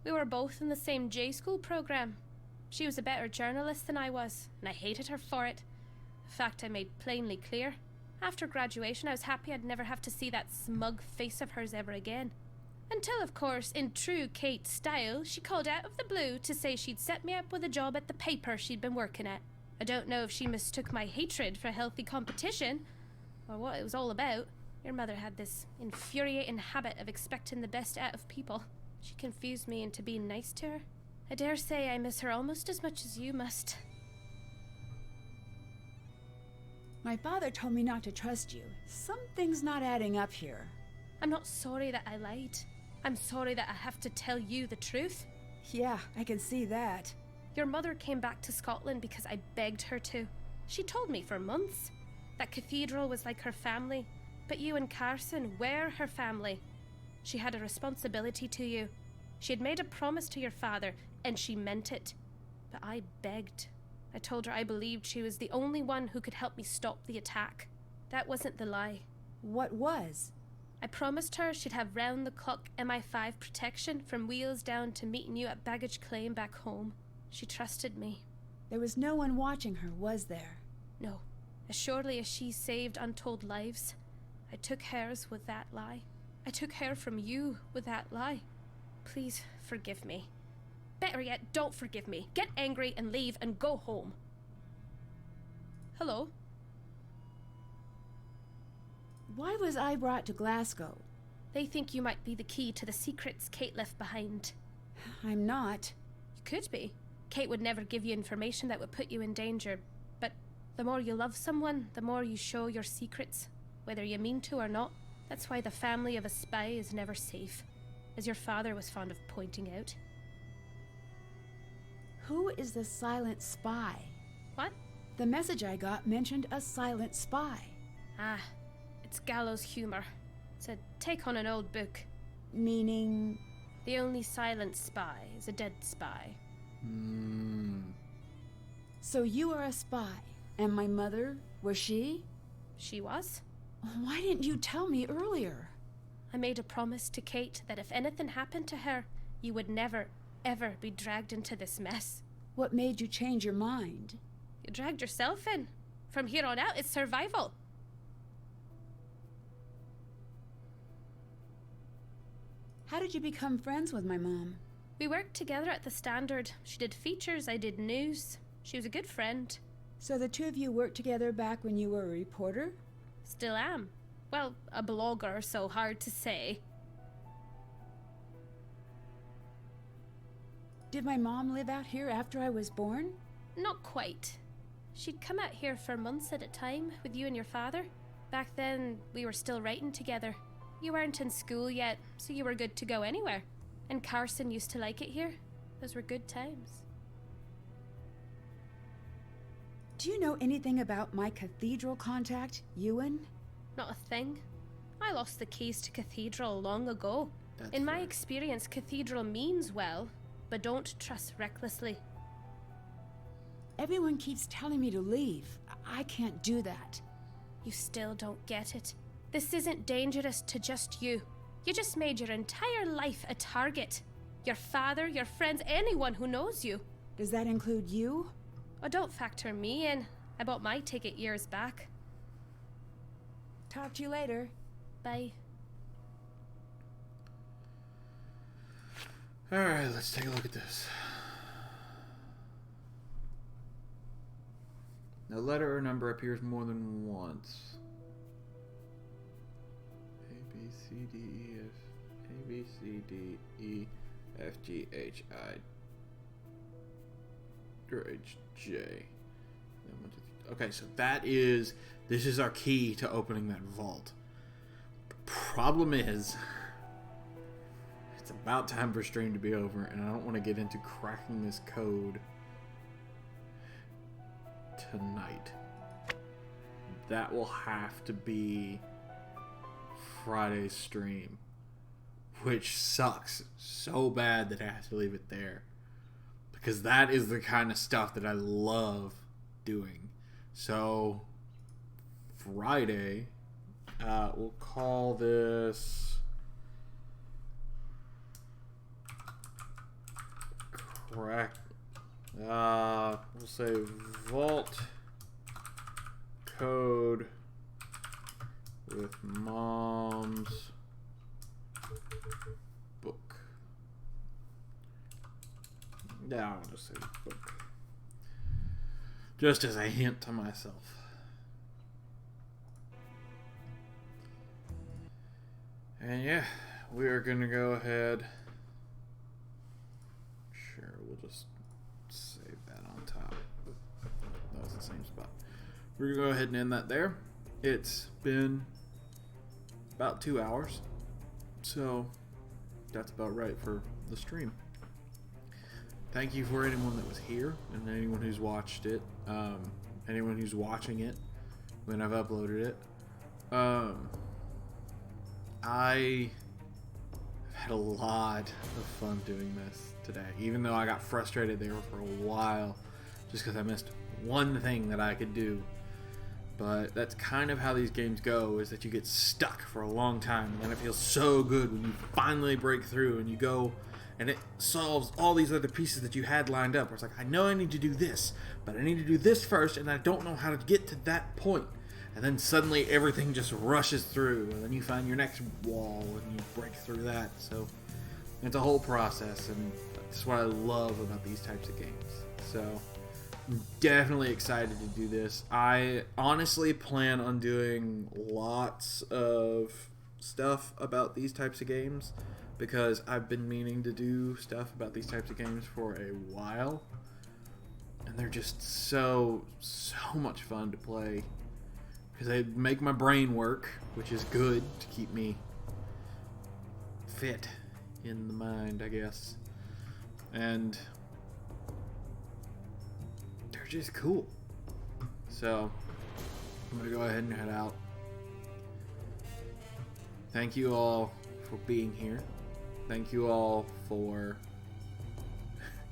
We were both in the same J-School program. She was a better journalist than I was, and I hated her for it. A fact I made plainly clear. After graduation, I was happy I'd never have to see that smug face of hers ever again. Until, of course, in true Kate style, she called out of the blue to say she'd set me up with a job at the paper she'd been working at. I don't know if she mistook my hatred for healthy competition, or what it was all about. Your mother had this infuriating habit of expecting the best out of people. She confused me into being nice to her. I dare say I miss her almost as much as you must. My father told me not to trust you. Something's not adding up here. I'm not sorry that I lied. I'm sorry that I have to tell you the truth. Yeah, I can see that. Your mother came back to Scotland because I begged her to. She told me for months that Cathedral was like her family, but you and Carson were her family. She had a responsibility to you. She had made a promise to your father, and she meant it. But I begged. I told her I believed she was the only one who could help me stop the attack. That wasn't the lie. What was? I promised her she'd have round-the-clock MI5 protection from wheels down to meeting you at baggage claim back home. She trusted me. There was no one watching her, was there? No. As surely as she saved untold lives, I took hers with that lie. I took her from you with that lie. Please forgive me. Better yet, don't forgive me. Get angry and leave and go home. Hello? Why was I brought to Glasgow? They think you might be the key to the secrets Kate left behind. I'm not. You could be. Kate would never give you information that would put you in danger, but the more you love someone, the more you show your secrets, whether you mean to or not. That's why the family of a spy is never safe, as your father was fond of pointing out. Who is the silent spy? What? The message I got mentioned a silent spy. Ah, it's gallows humor. It's a take on an old book. Meaning? The only silent spy is a dead spy. So you are a spy, and my mother, was she? She was. Why didn't you tell me earlier? I made a promise to Kate that if anything happened to her, you would never, ever be dragged into this mess. What made you change your mind? You dragged yourself in. From here on out, it's survival. How did you become friends with my mom? We worked together at the Standard. She did features, I did news. She was a good friend. So the two of you worked together back when you were a reporter? Still am. Well, a blogger, so hard to say. Did my mom live out here after I was born? Not quite. She'd come out here for months at a time with you and your father. Back then, we were still writing together. You weren't in school yet, so you were good to go anywhere. And Carson used to like it here. Those were good times. Do you know anything about my cathedral contact, Ewan? Not a thing. I lost the keys to Cathedral long ago. In my experience, Cathedral means well, but don't trust recklessly. Everyone keeps telling me to leave. I can't do that. You still don't get it. This isn't dangerous to just you. You just made your entire life a target. Your father, your friends, anyone who knows you. Does that include you? Oh, don't factor me in. I bought my ticket years back. Talk to you later. Bye. Alright, let's take a look at this. The letter or number appears more than once. A, B, C, D, E, F. A, B, C, D, E, F, G, H, I, or H, J. Okay, so this is our key to opening that vault. The problem is, it's about time for stream to be over, and I don't want to get into cracking this code tonight. That will have to be Friday's stream, which sucks so bad that I have to leave it there, because that is the kind of stuff that I love doing. So Friday, we'll call this crack. We'll say vault code with mom's book. Yeah, I'll just say book. Just as a hint to myself. And yeah, we are going to go ahead. Sure, we'll just save that on top. That was the same spot. We're going to go ahead and end that there. It's been about 2 hours. So that's about right for the stream. Thank you for anyone that was here and anyone who's watched it. Anyone who's watching it when I've uploaded it. I have had a lot of fun doing this today, even though I got frustrated there for a while just because I missed one thing that I could do. But that's kind of how these games go, is that you get stuck for a long time, and then it feels so good when you finally break through and you go and it solves all these other pieces that you had lined up, where it's like, I know I need to do this, but I need to do this first, and I don't know how to get to that point. And then suddenly everything just rushes through, and then you find your next wall and you break through that. So it's a whole process, and that's what I love about these types of games. So I'm definitely excited to do this. I honestly plan on doing lots of stuff about these types of games because I've been meaning to do stuff about these types of games for a while. And they're just so much fun to play. Because they make my brain work, which is good to keep me fit in the mind, I guess. And they're just cool. So, I'm going to go ahead and head out. Thank you all for being here. Thank you all for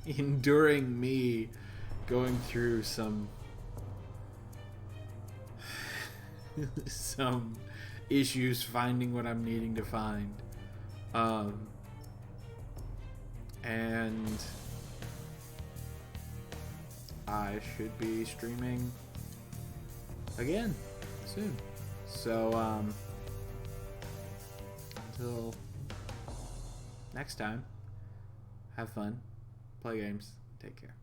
enduring me going through some issues finding what I'm needing to find. And I should be streaming again soon. So, until next time, have fun, play games, take care.